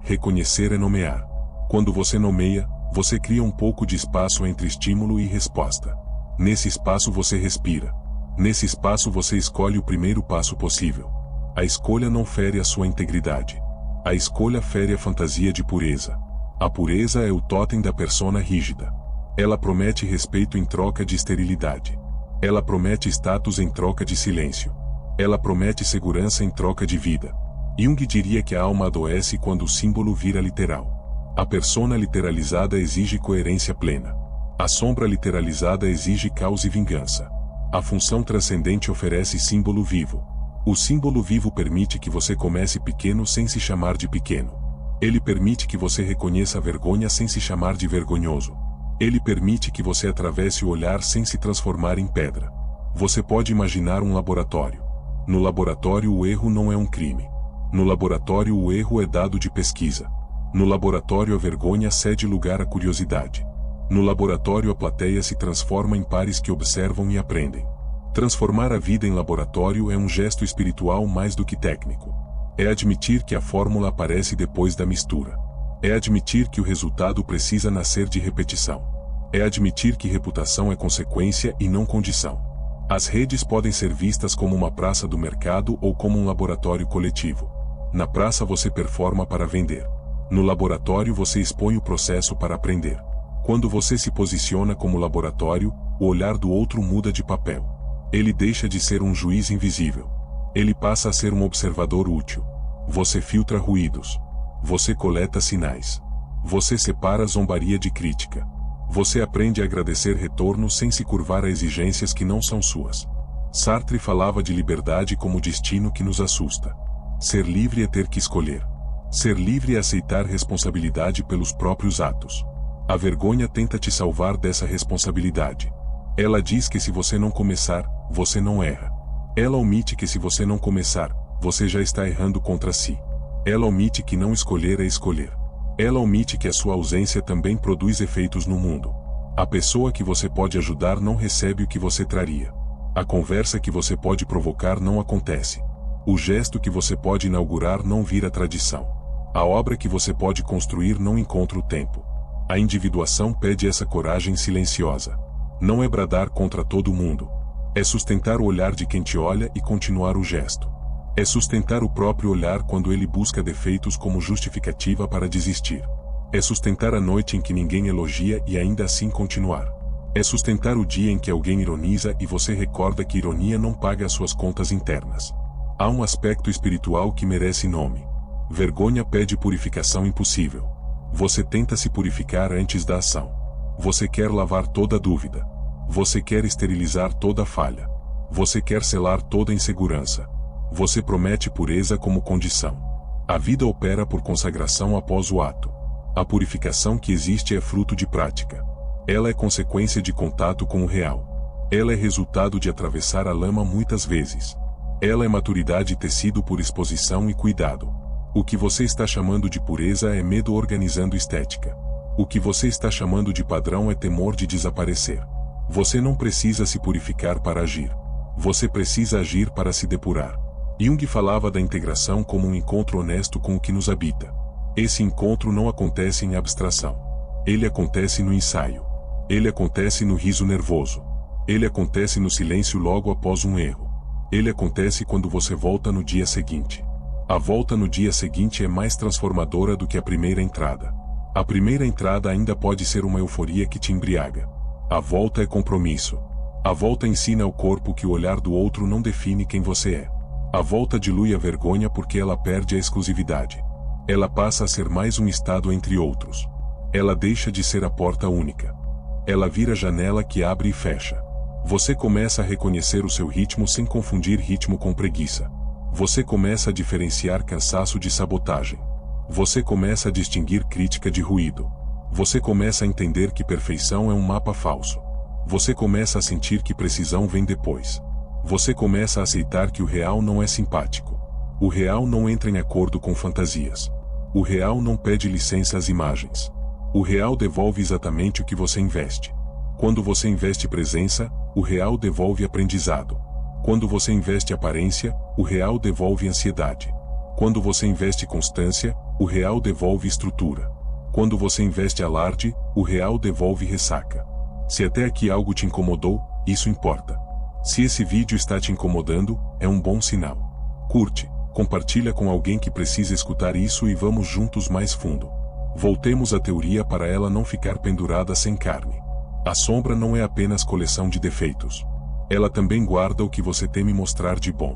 [SPEAKER 1] Reconhecer é nomear. Quando você nomeia, você cria um pouco de espaço entre estímulo e resposta. Nesse espaço você respira. Nesse espaço você escolhe o primeiro passo possível. A escolha não fere a sua integridade. A escolha fere a fantasia de pureza. A pureza é o totem da persona rígida. Ela promete respeito em troca de esterilidade. Ela promete status em troca de silêncio. Ela promete segurança em troca de vida. Jung diria que a alma adoece quando o símbolo vira literal. A persona literalizada exige coerência plena. A sombra literalizada exige caos e vingança. A função transcendente oferece símbolo vivo. O símbolo vivo permite que você comece pequeno sem se chamar de pequeno. Ele permite que você reconheça a vergonha sem se chamar de vergonhoso. Ele permite que você atravesse o olhar sem se transformar em pedra. Você pode imaginar um laboratório. No laboratório o erro não é um crime. No laboratório o erro é dado de pesquisa. No laboratório a vergonha cede lugar à curiosidade. No laboratório a plateia se transforma em pares que observam e aprendem. Transformar a vida em laboratório é um gesto espiritual mais do que técnico. É admitir que a fórmula aparece depois da mistura. É admitir que o resultado precisa nascer de repetição. É admitir que reputação é consequência e não condição. As redes podem ser vistas como uma praça do mercado ou como um laboratório coletivo. Na praça você performa para vender. No laboratório você expõe o processo para aprender. Quando você se posiciona como laboratório, o olhar do outro muda de papel. Ele deixa de ser um juiz invisível. Ele passa a ser um observador útil. Você filtra ruídos. Você coleta sinais. Você separa zombaria de crítica. Você aprende a agradecer retorno sem se curvar a exigências que não são suas. Sartre falava de liberdade como destino que nos assusta. Ser livre é ter que escolher. Ser livre é aceitar responsabilidade pelos próprios atos. A vergonha tenta te salvar dessa responsabilidade. Ela diz que se você não começar, você não erra. Ela omite que se você não começar, você já está errando contra si. Ela omite que não escolher é escolher. Ela omite que a sua ausência também produz efeitos no mundo. A pessoa que você pode ajudar não recebe o que você traria. A conversa que você pode provocar não acontece. O gesto que você pode inaugurar não vira tradição. A obra que você pode construir não encontra o tempo. A individuação pede essa coragem silenciosa. Não é bradar contra todo mundo. É sustentar o olhar de quem te olha e continuar o gesto. É sustentar o próprio olhar quando ele busca defeitos como justificativa para desistir. É sustentar a noite em que ninguém elogia e ainda assim continuar. É sustentar o dia em que alguém ironiza e você recorda que ironia não paga as suas contas internas. Há um aspecto espiritual que merece nome. Vergonha pede purificação impossível. Você tenta se purificar antes da ação. Você quer lavar toda dúvida. Você quer esterilizar toda falha. Você quer selar toda insegurança. Você promete pureza como condição. A vida opera por consagração após o ato. A purificação que existe é fruto de prática. Ela é consequência de contato com o real. Ela é resultado de atravessar a lama muitas vezes. Ela é maturidade tecido por exposição e cuidado. O que você está chamando de pureza é medo organizando estética. O que você está chamando de padrão é temor de desaparecer. Você não precisa se purificar para agir. Você precisa agir para se depurar. Jung falava da integração como um encontro honesto com o que nos habita. Esse encontro não acontece em abstração. Ele acontece no ensaio. Ele acontece no riso nervoso. Ele acontece no silêncio logo após um erro. Ele acontece quando você volta no dia seguinte. A volta no dia seguinte é mais transformadora do que a primeira entrada. A primeira entrada ainda pode ser uma euforia que te embriaga. A volta é compromisso. A volta ensina ao corpo que o olhar do outro não define quem você é. A volta dilui a vergonha porque ela perde a exclusividade. Ela passa a ser mais um estado entre outros. Ela deixa de ser a porta única. Ela vira a janela que abre e fecha. Você começa a reconhecer o seu ritmo sem confundir ritmo com preguiça. Você começa a diferenciar cansaço de sabotagem. Você começa a distinguir crítica de ruído. Você começa a entender que perfeição é um mapa falso. Você começa a sentir que precisão vem depois. Você começa a aceitar que o real não é simpático. O real não entra em acordo com fantasias. O real não pede licença às imagens. O real devolve exatamente o que você investe. Quando você investe presença, o real devolve aprendizado. Quando você investe aparência, o real devolve ansiedade. Quando você investe constância, o real devolve estrutura. Quando você investe alarde, o real devolve ressaca. Se até aqui algo te incomodou, isso importa. Se esse vídeo está te incomodando, é um bom sinal. Curte, compartilha com alguém que precisa escutar isso e vamos juntos mais fundo. Voltemos à teoria para ela não ficar pendurada sem carne. A sombra não é apenas coleção de defeitos. Ela também guarda o que você teme mostrar de bom.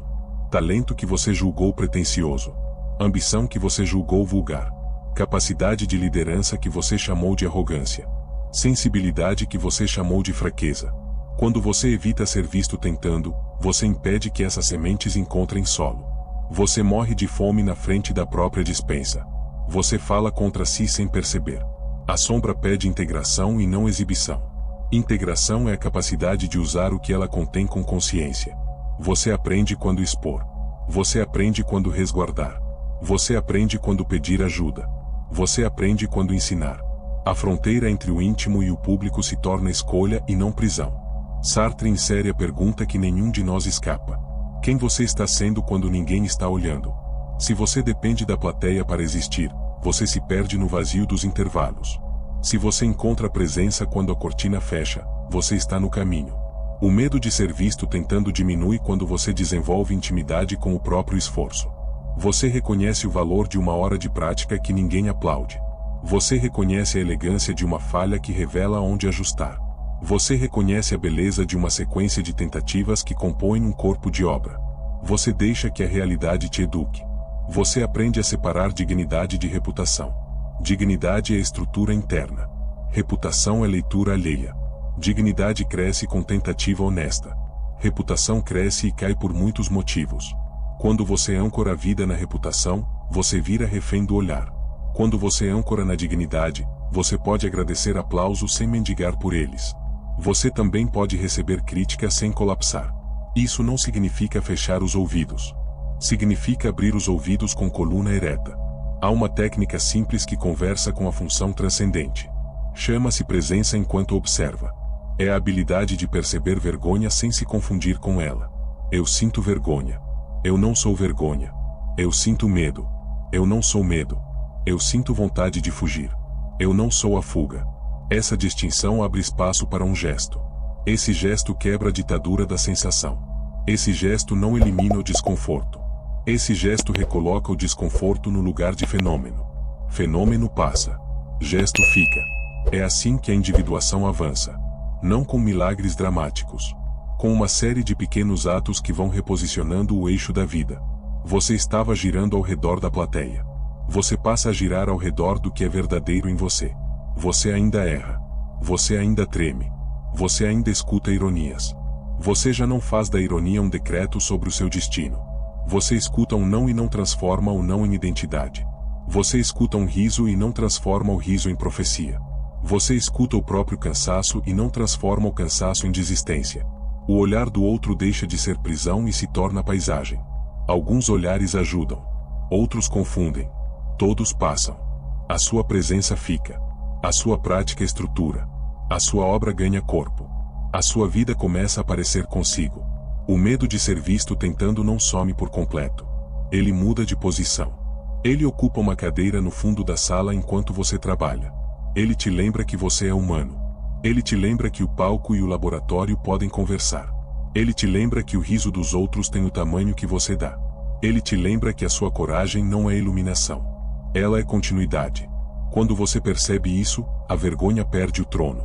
[SPEAKER 1] Talento que você julgou pretensioso. Ambição que você julgou vulgar. Capacidade de liderança que você chamou de arrogância. Sensibilidade que você chamou de fraqueza. Quando você evita ser visto tentando, você impede que essas sementes encontrem solo. Você morre de fome na frente da própria despensa. Você fala contra si sem perceber. A sombra pede integração e não exibição. Integração é a capacidade de usar o que ela contém com consciência. Você aprende quando expor. Você aprende quando resguardar. Você aprende quando pedir ajuda. Você aprende quando ensinar. A fronteira entre o íntimo e o público se torna escolha e não prisão. Sartre insere a pergunta que nenhum de nós escapa. Quem você está sendo quando ninguém está olhando? Se você depende da plateia para existir, você se perde no vazio dos intervalos. Se você encontra presença quando a cortina fecha, você está no caminho. O medo de ser visto tentando diminui quando você desenvolve intimidade com o próprio esforço. Você reconhece o valor de uma hora de prática que ninguém aplaude. Você reconhece a elegância de uma falha que revela onde ajustar. Você reconhece a beleza de uma sequência de tentativas que compõem um corpo de obra. Você deixa que a realidade te eduque. Você aprende a separar dignidade de reputação. Dignidade é estrutura interna. Reputação é leitura alheia. Dignidade cresce com tentativa honesta. Reputação cresce e cai por muitos motivos. Quando você âncora a vida na reputação, você vira refém do olhar. Quando você âncora na dignidade, você pode agradecer aplausos sem mendigar por eles. Você também pode receber crítica sem colapsar. Isso não significa fechar os ouvidos. Significa abrir os ouvidos com coluna ereta. Há uma técnica simples que conversa com a função transcendente. Chama-se presença enquanto observa. É a habilidade de perceber vergonha sem se confundir com ela. Eu sinto vergonha. Eu não sou vergonha. Eu sinto medo. Eu não sou medo. Eu sinto vontade de fugir. Eu não sou a fuga. Essa distinção abre espaço para um gesto. Esse gesto quebra a ditadura da sensação. Esse gesto não elimina o desconforto. Esse gesto recoloca o desconforto no lugar de fenômeno. Fenômeno passa. Gesto fica. É assim que a individuação avança. Não com milagres dramáticos. Com uma série de pequenos atos que vão reposicionando o eixo da vida. Você estava girando ao redor da plateia. Você passa a girar ao redor do que é verdadeiro em você. Você ainda erra. Você ainda treme. Você ainda escuta ironias. Você já não faz da ironia um decreto sobre o seu destino. Você escuta um não e não transforma o não em identidade. Você escuta um riso e não transforma o riso em profecia. Você escuta o próprio cansaço e não transforma o cansaço em desistência. O olhar do outro deixa de ser prisão e se torna paisagem. Alguns olhares ajudam. Outros confundem. Todos passam. A sua presença fica. A sua prática estrutura. A sua obra ganha corpo. A sua vida começa a parecer consigo. O medo de ser visto tentando não some por completo. Ele muda de posição. Ele ocupa uma cadeira no fundo da sala enquanto você trabalha. Ele te lembra que você é humano. Ele te lembra que o palco e o laboratório podem conversar. Ele te lembra que o riso dos outros tem o tamanho que você dá. Ele te lembra que a sua coragem não é iluminação. Ela é continuidade. Quando você percebe isso, a vergonha perde o trono.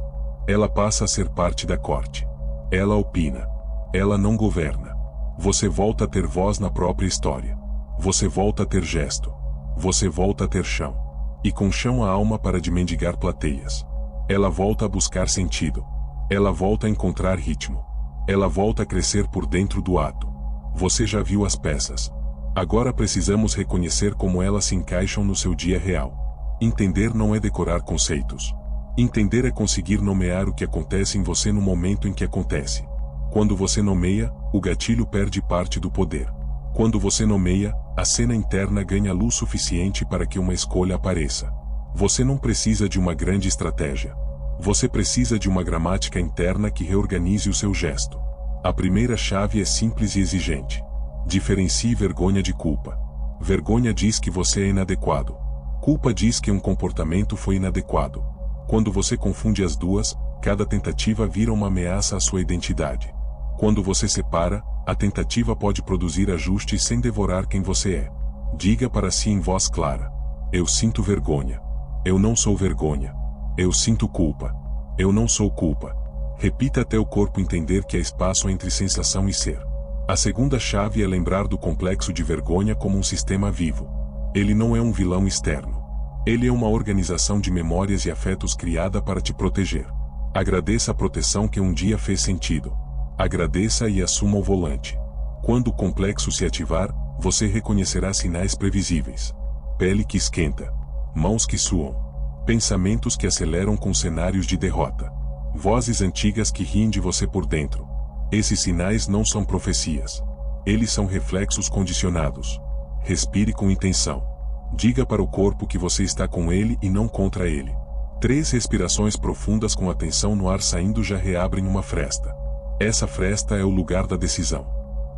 [SPEAKER 1] Ela passa a ser parte da corte. Ela opina. Ela não governa. Você volta a ter voz na própria história. Você volta a ter gesto. Você volta a ter chão. E com chão a alma para de mendigar plateias. Ela volta a buscar sentido. Ela volta a encontrar ritmo. Ela volta a crescer por dentro do ato. Você já viu as peças. Agora precisamos reconhecer como elas se encaixam no seu dia real. Entender não é decorar conceitos. Entender é conseguir nomear o que acontece em você no momento em que acontece. Quando você nomeia, o gatilho perde parte do poder. Quando você nomeia, a cena interna ganha luz suficiente para que uma escolha apareça. Você não precisa de uma grande estratégia. Você precisa de uma gramática interna que reorganize o seu gesto. A primeira chave é simples e exigente. Diferencie vergonha de culpa. Vergonha diz que você é inadequado. Culpa diz que um comportamento foi inadequado. Quando você confunde as duas, cada tentativa vira uma ameaça à sua identidade. Quando você separa, a tentativa pode produzir ajustes sem devorar quem você é. Diga para si em voz clara: eu sinto vergonha. Eu não sou vergonha. Eu sinto culpa. Eu não sou culpa. Repita até o corpo entender que há espaço entre sensação e ser. A segunda chave é lembrar do complexo de vergonha como um sistema vivo. Ele não é um vilão externo. Ele é uma organização de memórias e afetos criada para te proteger. Agradeça a proteção que um dia fez sentido. Agradeça e assuma o volante. Quando o complexo se ativar, você reconhecerá sinais previsíveis. Pele que esquenta. Mãos que suam. Pensamentos que aceleram com cenários de derrota. Vozes antigas que riem de você por dentro. Esses sinais não são profecias. Eles são reflexos condicionados. Respire com intenção. Diga para o corpo que você está com ele e não contra ele. 3 respirações profundas com atenção no ar saindo já reabrem uma fresta. Essa fresta é o lugar da decisão.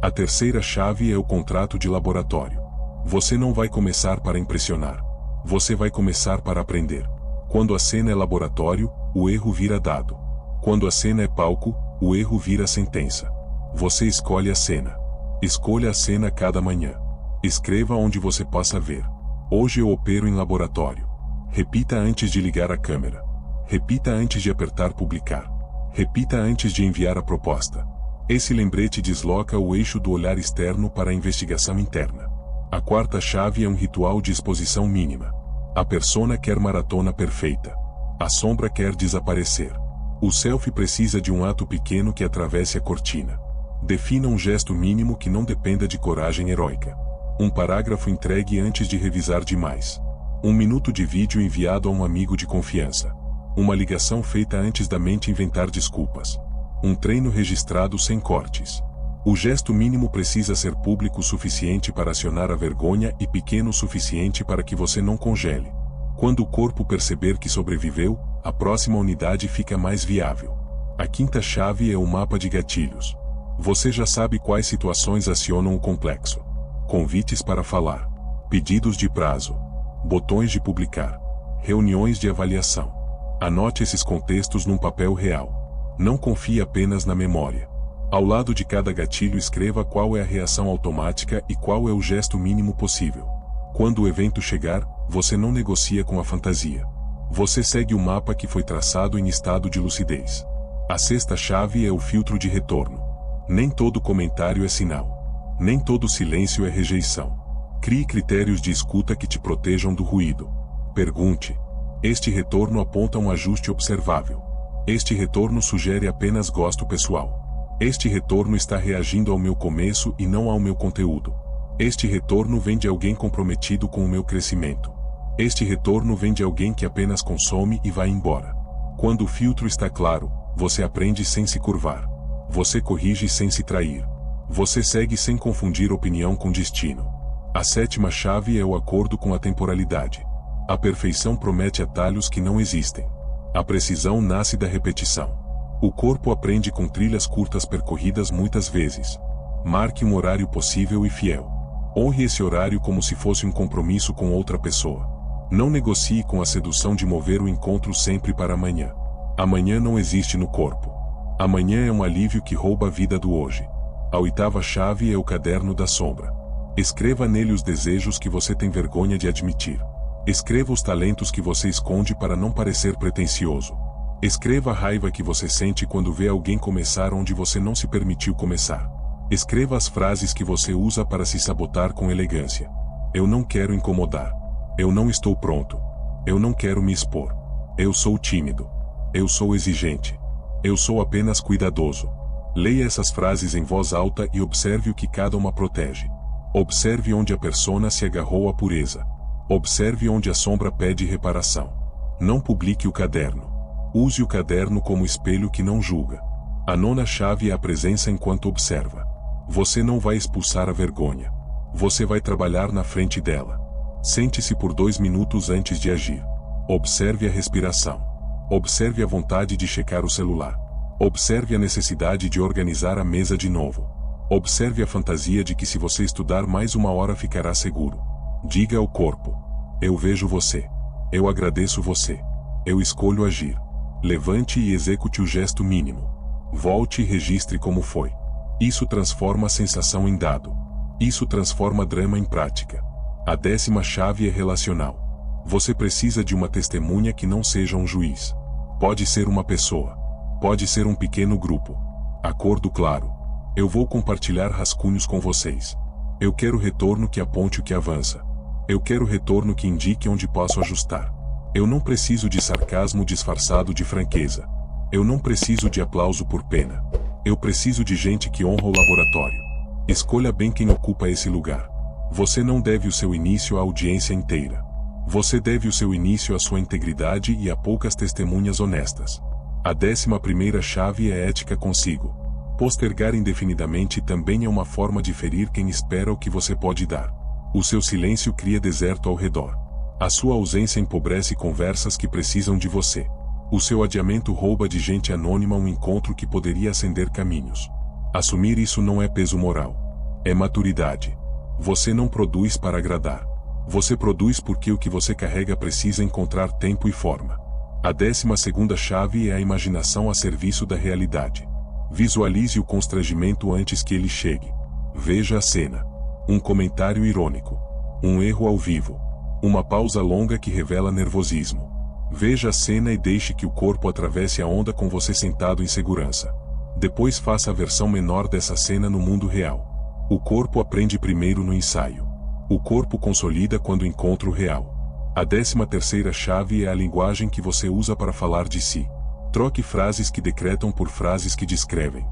[SPEAKER 1] A terceira chave é o contrato de laboratório. Você não vai começar para impressionar. Você vai começar para aprender. Quando a cena é laboratório, o erro vira dado. Quando a cena é palco, o erro vira sentença. Você escolhe a cena. Escolha a cena cada manhã. Escreva onde você possa ver. Hoje eu opero em laboratório. Repita antes de ligar a câmera. Repita antes de apertar publicar. Repita antes de enviar a proposta. Esse lembrete desloca o eixo do olhar externo para a investigação interna. A quarta chave é um ritual de exposição mínima. A persona quer maratona perfeita. A sombra quer desaparecer. O selfie precisa de um ato pequeno que atravesse a cortina. Defina um gesto mínimo que não dependa de coragem heróica. Um parágrafo entregue antes de revisar demais. 1 minuto de vídeo enviado a um amigo de confiança. Uma ligação feita antes da mente inventar desculpas. Um treino registrado sem cortes. O gesto mínimo precisa ser público o suficiente para acionar a vergonha e pequeno o suficiente para que você não congele. Quando o corpo perceber que sobreviveu, a próxima unidade fica mais viável. A quinta chave é o mapa de gatilhos. Você já sabe quais situações acionam o complexo. Convites para falar. Pedidos de prazo. Botões de publicar. Reuniões de avaliação. Anote esses contextos num papel real. Não confie apenas na memória. Ao lado de cada gatilho escreva qual é a reação automática e qual é o gesto mínimo possível. Quando o evento chegar, você não negocia com a fantasia. Você segue o mapa que foi traçado em estado de lucidez. A sexta chave é o filtro de retorno. Nem todo comentário é sinal. Nem todo silêncio é rejeição. Crie critérios de escuta que te protejam do ruído. Pergunte: este retorno aponta um ajuste observável? Este retorno sugere apenas gosto pessoal? Este retorno está reagindo ao meu começo e não ao meu conteúdo? Este retorno vem de alguém comprometido com o meu crescimento? Este retorno vem de alguém que apenas consome e vai embora? Quando o filtro está claro, você aprende sem se curvar. Você corrige sem se trair. Você segue sem confundir opinião com destino. A sétima chave é o acordo com a temporalidade. A perfeição promete atalhos que não existem. A precisão nasce da repetição. O corpo aprende com trilhas curtas percorridas muitas vezes. Marque um horário possível e fiel. Honre esse horário como se fosse um compromisso com outra pessoa. Não negocie com a sedução de mover o encontro sempre para amanhã. Amanhã não existe no corpo. Amanhã é um alívio que rouba a vida do hoje. A oitava chave é o caderno da sombra. Escreva nele os desejos que você tem vergonha de admitir. Escreva os talentos que você esconde para não parecer pretensioso. Escreva a raiva que você sente quando vê alguém começar onde você não se permitiu começar. Escreva as frases que você usa para se sabotar com elegância. Eu não quero incomodar. Eu não estou pronto. Eu não quero me expor. Eu sou tímido. Eu sou exigente. Eu sou apenas cuidadoso. Leia essas frases em voz alta e observe o que cada uma protege. Observe onde a persona se agarrou à pureza. Observe onde a sombra pede reparação. Não publique o caderno. Use o caderno como espelho que não julga. A nona chave é a presença enquanto observa. Você não vai expulsar a vergonha. Você vai trabalhar na frente dela. Sente-se por 2 minutos antes de agir. Observe a respiração. Observe a vontade de checar o celular. Observe a necessidade de organizar a mesa de novo. Observe a fantasia de que se você estudar mais 1 hora ficará seguro. Diga ao corpo: eu vejo você. Eu agradeço você. Eu escolho agir. Levante e execute o gesto mínimo. Volte e registre como foi. Isso transforma a sensação em dado. Isso transforma drama em prática. A 10ª chave é relacional. Você precisa de uma testemunha que não seja um juiz. Pode ser uma pessoa. Pode ser um pequeno grupo. Acordo claro. Eu vou compartilhar rascunhos com vocês. Eu quero retorno que aponte o que avança. Eu quero retorno que indique onde posso ajustar. Eu não preciso de sarcasmo disfarçado de franqueza. Eu não preciso de aplauso por pena. Eu preciso de gente que honra o laboratório. Escolha bem quem ocupa esse lugar. Você não deve o seu início à audiência inteira. Você deve o seu início à sua integridade e a poucas testemunhas honestas. A 11ª chave é ética consigo. Postergar indefinidamente também é uma forma de ferir quem espera o que você pode dar. O seu silêncio cria deserto ao redor. A sua ausência empobrece conversas que precisam de você. O seu adiamento rouba de gente anônima um encontro que poderia acender caminhos. Assumir isso não é peso moral. É maturidade. Você não produz para agradar. Você produz porque o que você carrega precisa encontrar tempo e forma. A 12ª chave é a imaginação a serviço da realidade. Visualize o constrangimento antes que ele chegue. Veja a cena. Um comentário irônico. Um erro ao vivo. Uma pausa longa que revela nervosismo. Veja a cena e deixe que o corpo atravesse a onda com você sentado em segurança. Depois faça a versão menor dessa cena no mundo real. O corpo aprende primeiro no ensaio. O corpo consolida quando encontra o real. A 13ª chave é a linguagem que você usa para falar de si. Troque frases que decretam por frases que descrevem.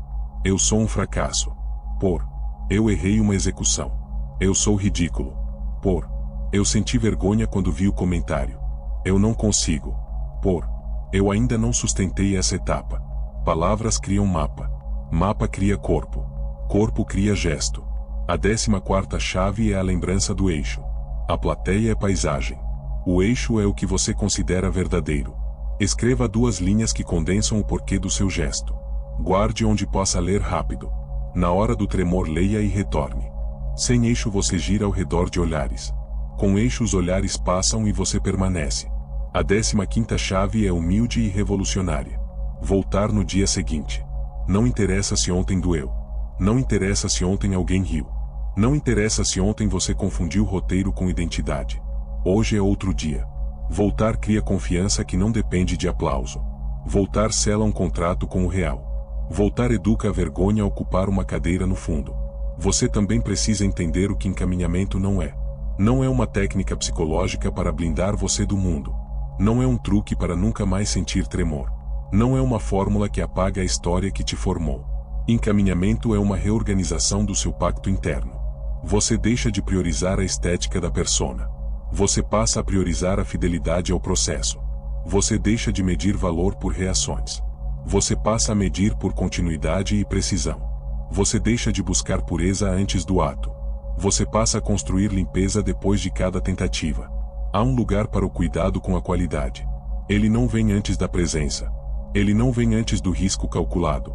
[SPEAKER 1] Eu sou um fracasso. Por. Eu errei uma execução. Eu sou ridículo. Por. Eu senti vergonha quando vi o comentário. Eu não consigo. Por. Eu ainda não sustentei essa etapa. Palavras criam mapa. Mapa cria corpo. Corpo cria gesto. A 14ª chave é a lembrança do eixo. A plateia é paisagem. O eixo é o que você considera verdadeiro. Escreva 2 linhas que condensam o porquê do seu gesto. Guarde onde possa ler rápido. Na hora do tremor, leia e retorne. Sem eixo, você gira ao redor de olhares. Com eixo, os olhares passam e você permanece. A 15ª chave é humilde e revolucionária. Voltar no dia seguinte. Não interessa se ontem doeu. Não interessa se ontem alguém riu. Não interessa se ontem você confundiu roteiro com identidade. Hoje é outro dia. Voltar cria confiança que não depende de aplauso. Voltar sela um contrato com o real. Voltar educa a vergonha a ocupar uma cadeira no fundo. Você também precisa entender o que encaminhamento não é. Não é uma técnica psicológica para blindar você do mundo. Não é um truque para nunca mais sentir tremor. Não é uma fórmula que apaga a história que te formou. Encaminhamento é uma reorganização do seu pacto interno. Você deixa de priorizar a estética da persona. Você passa a priorizar a fidelidade ao processo. Você deixa de medir valor por reações. Você passa a medir por continuidade e precisão. Você deixa de buscar pureza antes do ato. Você passa a construir limpeza depois de cada tentativa. Há um lugar para o cuidado com a qualidade. Ele não vem antes da presença. Ele não vem antes do risco calculado.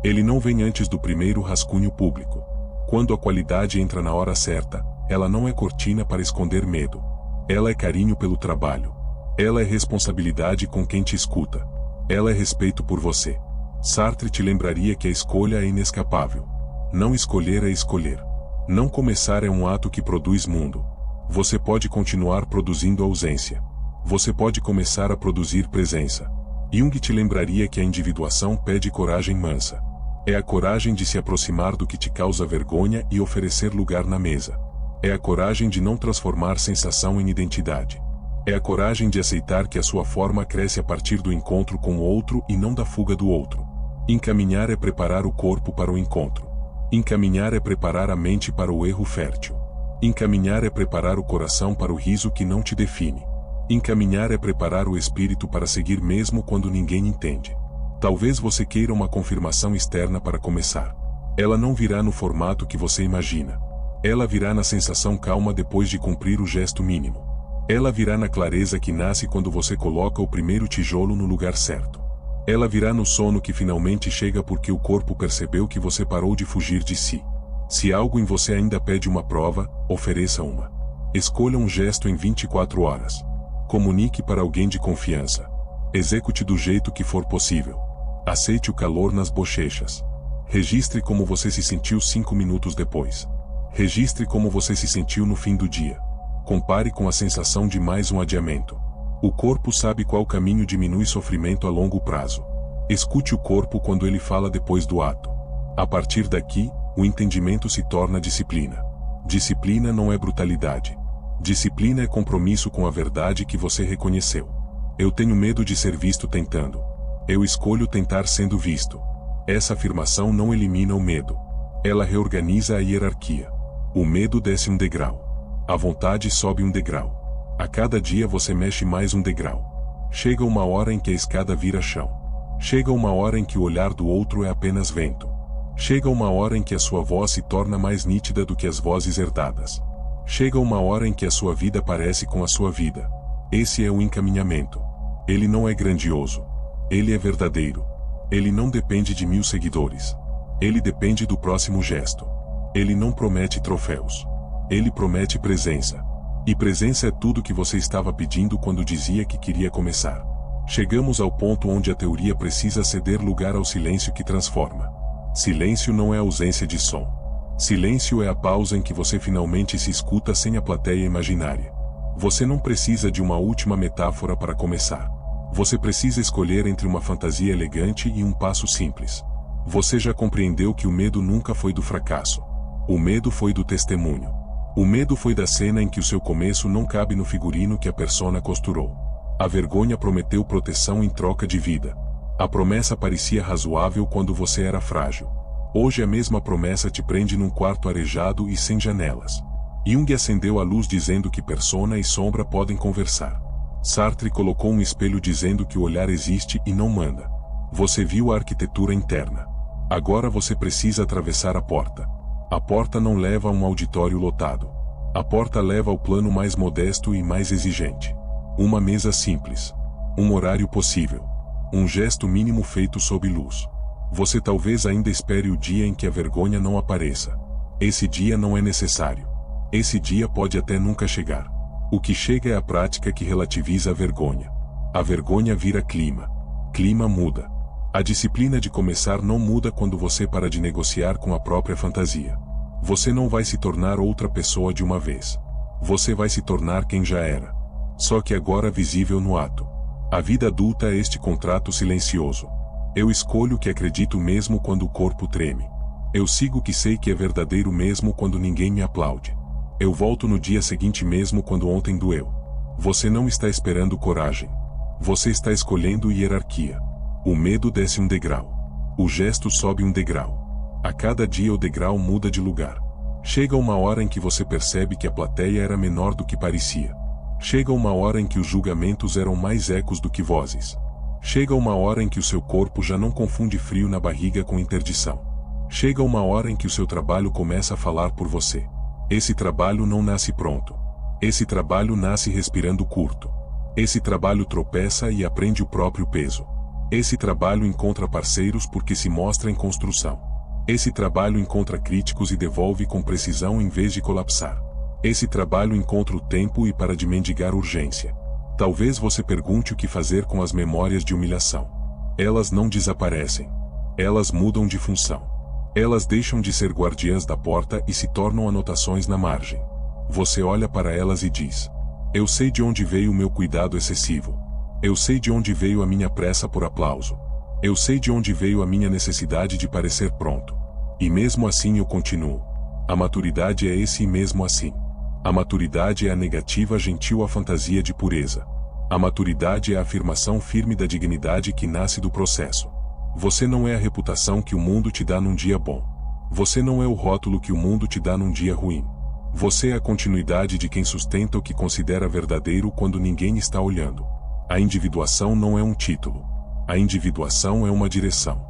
[SPEAKER 1] Ele não vem antes do primeiro rascunho público. Quando a qualidade entra na hora certa, ela não é cortina para esconder medo. Ela é carinho pelo trabalho. Ela é responsabilidade com quem te escuta. Ela é respeito por você. Sartre te lembraria que a escolha é inescapável. Não escolher é escolher. Não começar é um ato que produz mundo. Você pode continuar produzindo ausência. Você pode começar a produzir presença. Jung te lembraria que a individuação pede coragem mansa. É a coragem de se aproximar do que te causa vergonha e oferecer lugar na mesa. É a coragem de não transformar sensação em identidade. É a coragem de aceitar que a sua forma cresce a partir do encontro com o outro e não da fuga do outro. Encaminhar é preparar o corpo para o encontro. Encaminhar é preparar a mente para o erro fértil. Encaminhar é preparar o coração para o riso que não te define. Encaminhar é preparar o espírito para seguir mesmo quando ninguém entende. Talvez você queira uma confirmação externa para começar. Ela não virá no formato que você imagina. Ela virá na sensação calma depois de cumprir o gesto mínimo. Ela virá na clareza que nasce quando você coloca o primeiro tijolo no lugar certo. Ela virá no sono que finalmente chega porque o corpo percebeu que você parou de fugir de si. Se algo em você ainda pede uma prova, ofereça uma. Escolha um gesto em 24 horas. Comunique para alguém de confiança. Execute do jeito que for possível. Aceite o calor nas bochechas. Registre como você se sentiu 5 minutos depois. Registre como você se sentiu no fim do dia. Compare com a sensação de mais um adiamento. O corpo sabe qual caminho diminui sofrimento a longo prazo. Escute o corpo quando ele fala depois do ato. A partir daqui, o entendimento se torna disciplina. Disciplina não é brutalidade. Disciplina é compromisso com a verdade que você reconheceu. Eu tenho medo de ser visto tentando. Eu escolho tentar sendo visto. Essa afirmação não elimina o medo. Ela reorganiza a hierarquia. O medo desce um degrau. A vontade sobe um degrau. A cada dia você mexe mais um degrau. Chega uma hora em que a escada vira chão. Chega uma hora em que o olhar do outro é apenas vento. Chega uma hora em que a sua voz se torna mais nítida do que as vozes herdadas. Chega uma hora em que a sua vida parece com a sua vida. Esse é o encaminhamento. Ele não é grandioso. Ele é verdadeiro. Ele não depende de 1000 seguidores. Ele depende do próximo gesto. Ele não promete troféus. Ele promete presença. E presença é tudo que você estava pedindo quando dizia que queria começar. Chegamos ao ponto onde a teoria precisa ceder lugar ao silêncio que transforma. Silêncio não é ausência de som. Silêncio é a pausa em que você finalmente se escuta sem a plateia imaginária. Você não precisa de uma última metáfora para começar. Você precisa escolher entre uma fantasia elegante e um passo simples. Você já compreendeu que o medo nunca foi do fracasso. O medo foi do testemunho. O medo foi da cena em que o seu começo não cabe no figurino que a persona costurou. A vergonha prometeu proteção em troca de vida. A promessa parecia razoável quando você era frágil. Hoje a mesma promessa te prende num quarto arejado e sem janelas. Jung acendeu a luz dizendo que persona e sombra podem conversar. Sartre colocou um espelho dizendo que o olhar existe e não manda. Você viu a arquitetura interna. Agora você precisa atravessar a porta. A porta não leva a um auditório lotado. A porta leva ao plano mais modesto e mais exigente. Uma mesa simples. Um horário possível. Um gesto mínimo feito sob luz. Você talvez ainda espere o dia em que a vergonha não apareça. Esse dia não é necessário. Esse dia pode até nunca chegar. O que chega é a prática que relativiza a vergonha. A vergonha vira clima. Clima muda. A disciplina de começar não muda quando você para de negociar com a própria fantasia. Você não vai se tornar outra pessoa de uma vez. Você vai se tornar quem já era. Só que agora visível no ato. A vida adulta é este contrato silencioso. Eu escolho o que acredito mesmo quando o corpo treme. Eu sigo o que sei que é verdadeiro mesmo quando ninguém me aplaude. Eu volto no dia seguinte mesmo quando ontem doeu. Você não está esperando coragem. Você está escolhendo hierarquia. O medo desce um degrau. O gesto sobe um degrau. A cada dia o degrau muda de lugar. Chega uma hora em que você percebe que a plateia era menor do que parecia. Chega uma hora em que os julgamentos eram mais ecos do que vozes. Chega uma hora em que o seu corpo já não confunde frio na barriga com interdição. Chega uma hora em que o seu trabalho começa a falar por você. Esse trabalho não nasce pronto. Esse trabalho nasce respirando curto. Esse trabalho tropeça e aprende o próprio peso. Esse trabalho encontra parceiros porque se mostra em construção. Esse trabalho encontra críticos e devolve com precisão em vez de colapsar. Esse trabalho encontra o tempo e para de mendigar urgência. Talvez você pergunte o que fazer com as memórias de humilhação. Elas não desaparecem. Elas mudam de função. Elas deixam de ser guardiãs da porta e se tornam anotações na margem. Você olha para elas e diz: eu sei de onde veio o meu cuidado excessivo. Eu sei de onde veio a minha pressa por aplauso. Eu sei de onde veio a minha necessidade de parecer pronto. E mesmo assim eu continuo. A maturidade é esse e mesmo assim. A maturidade é a negativa gentil à fantasia de pureza. A maturidade é a afirmação firme da dignidade que nasce do processo. Você não é a reputação que o mundo te dá num dia bom. Você não é o rótulo que o mundo te dá num dia ruim. Você é a continuidade de quem sustenta o que considera verdadeiro quando ninguém está olhando. A individuação não é um título. A individuação é uma direção.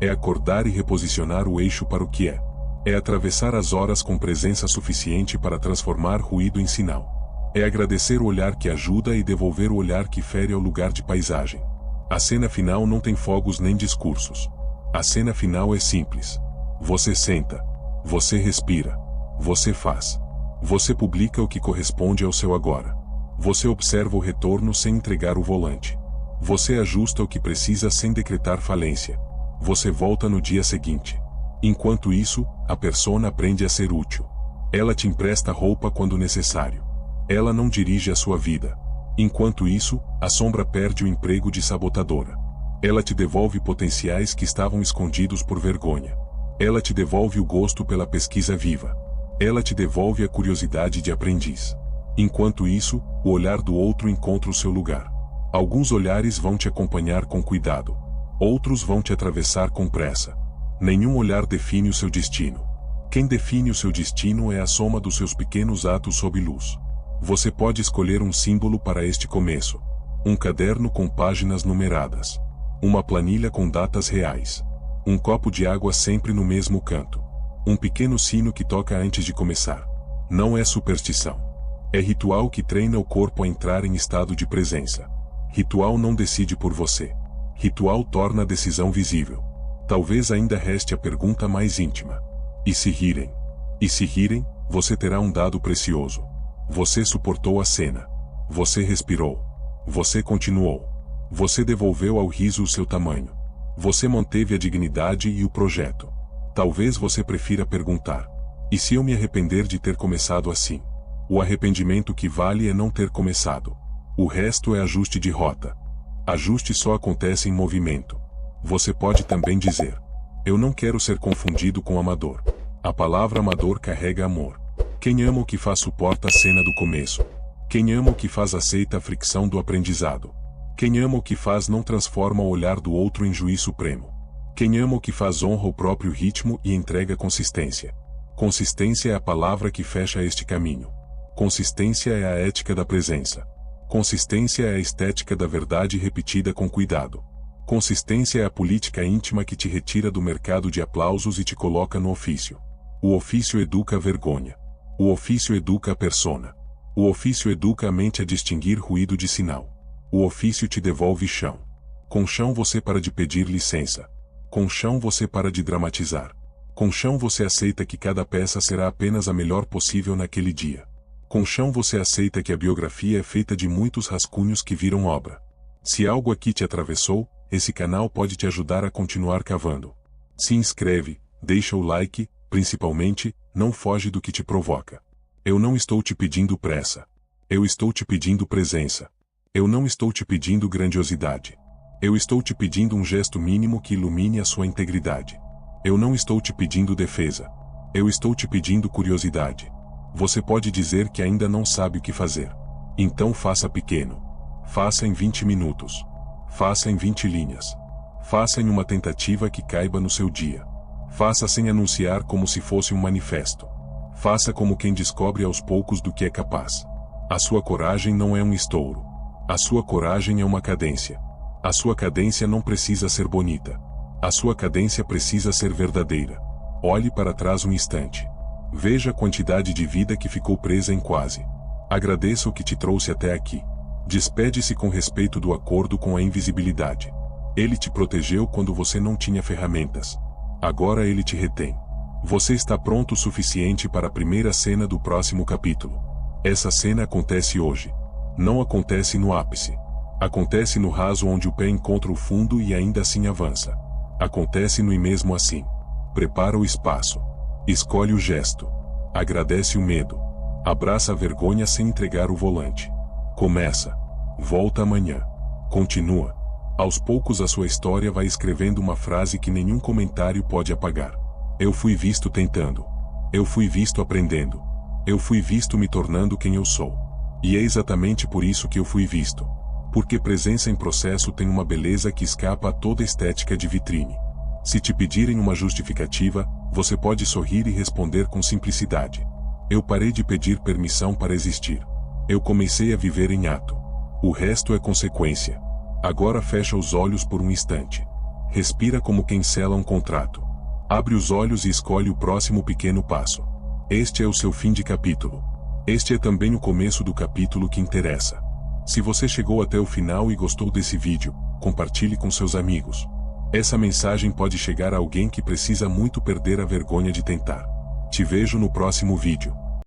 [SPEAKER 1] É acordar e reposicionar o eixo para o que é. É atravessar as horas com presença suficiente para transformar ruído em sinal. É agradecer o olhar que ajuda e devolver o olhar que fere ao lugar de paisagem. A cena final não tem fogos nem discursos. A cena final é simples. Você senta. Você respira. Você faz. Você publica o que corresponde ao seu agora. Você observa o retorno sem entregar o volante. Você ajusta o que precisa sem decretar falência. Você volta no dia seguinte. Enquanto isso, a persona aprende a ser útil. Ela te empresta roupa quando necessário. Ela não dirige a sua vida. Enquanto isso, a sombra perde o emprego de sabotadora. Ela te devolve potenciais que estavam escondidos por vergonha. Ela te devolve o gosto pela pesquisa viva. Ela te devolve a curiosidade de aprendiz. Enquanto isso, o olhar do outro encontra o seu lugar. Alguns olhares vão te acompanhar com cuidado. Outros vão te atravessar com pressa. Nenhum olhar define o seu destino. Quem define o seu destino é a soma dos seus pequenos atos sob luz. Você pode escolher um símbolo para este começo. Um caderno com páginas numeradas. Uma planilha com datas reais. Um copo de água sempre no mesmo canto. Um pequeno sino que toca antes de começar. Não é superstição. É ritual que treina o corpo a entrar em estado de presença. Ritual não decide por você. Ritual torna a decisão visível. Talvez ainda reste a pergunta mais íntima. E se rirem? E se rirem, você terá um dado precioso. Você suportou a cena. Você respirou. Você continuou. Você devolveu ao riso o seu tamanho. Você manteve a dignidade e o projeto. Talvez você prefira perguntar: e se eu me arrepender de ter começado assim? O arrependimento que vale é não ter começado. O resto é ajuste de rota. Ajuste só acontece em movimento. Você pode também dizer: eu não quero ser confundido com amador. A palavra amador carrega amor. Quem ama o que faz suporta a cena do começo. Quem ama o que faz aceita a fricção do aprendizado. Quem ama o que faz não transforma o olhar do outro em juiz supremo. Quem ama o que faz honra o próprio ritmo e entrega consistência. Consistência é a palavra que fecha este caminho. Consistência é a ética da presença. Consistência é a estética da verdade repetida com cuidado. Consistência é a política íntima que te retira do mercado de aplausos e te coloca no ofício. O ofício educa a vergonha. O ofício educa a persona. O ofício educa a mente a distinguir ruído de sinal. O ofício te devolve chão. Com chão você para de pedir licença. Com chão você para de dramatizar. Com chão você aceita que cada peça será apenas a melhor possível naquele dia. Com chão você aceita que a biografia é feita de muitos rascunhos que viram obra. Se algo aqui te atravessou, esse canal pode te ajudar a continuar cavando. Se inscreve, deixa o like, principalmente, não foge do que te provoca. Eu não estou te pedindo pressa. Eu estou te pedindo presença. Eu não estou te pedindo grandiosidade. Eu estou te pedindo um gesto mínimo que ilumine a sua integridade. Eu não estou te pedindo defesa. Eu estou te pedindo curiosidade. Você pode dizer que ainda não sabe o que fazer. Então faça pequeno. Faça em 20 minutos. Faça em 20 linhas. Faça em uma tentativa que caiba no seu dia. Faça sem anunciar como se fosse um manifesto. Faça como quem descobre aos poucos do que é capaz. A sua coragem não é um estouro. A sua coragem é uma cadência. A sua cadência não precisa ser bonita. A sua cadência precisa ser verdadeira. Olhe para trás um instante. Veja a quantidade de vida que ficou presa em quase. Agradeça o que te trouxe até aqui. Despede-se com respeito do acordo com a invisibilidade. Ele te protegeu quando você não tinha ferramentas. Agora ele te retém. Você está pronto o suficiente para a primeira cena do próximo capítulo. Essa cena acontece hoje. Não acontece no ápice. Acontece no raso onde o pé encontra o fundo e ainda assim avança. Acontece no e mesmo assim. Prepara o espaço. Escolhe o gesto. Agradece o medo. Abraça a vergonha sem entregar o volante. Começa. Volta amanhã. Continua. Aos poucos a sua história vai escrevendo uma frase que nenhum comentário pode apagar. Eu fui visto tentando. Eu fui visto aprendendo. Eu fui visto me tornando quem eu sou. E é exatamente por isso que eu fui visto. Porque presença em processo tem uma beleza que escapa a toda estética de vitrine. Se te pedirem uma justificativa, você pode sorrir e responder com simplicidade. Eu parei de pedir permissão para existir. Eu comecei a viver em ato. O resto é consequência. Agora fecha os olhos por um instante. Respira como quem sela um contrato. Abre os olhos e escolhe o próximo pequeno passo. Este é o seu fim de capítulo. Este é também o começo do capítulo que interessa. Se você chegou até o final e gostou desse vídeo, compartilhe com seus amigos. Essa mensagem pode chegar a alguém que precisa muito perder a vergonha de tentar. Te vejo no próximo vídeo.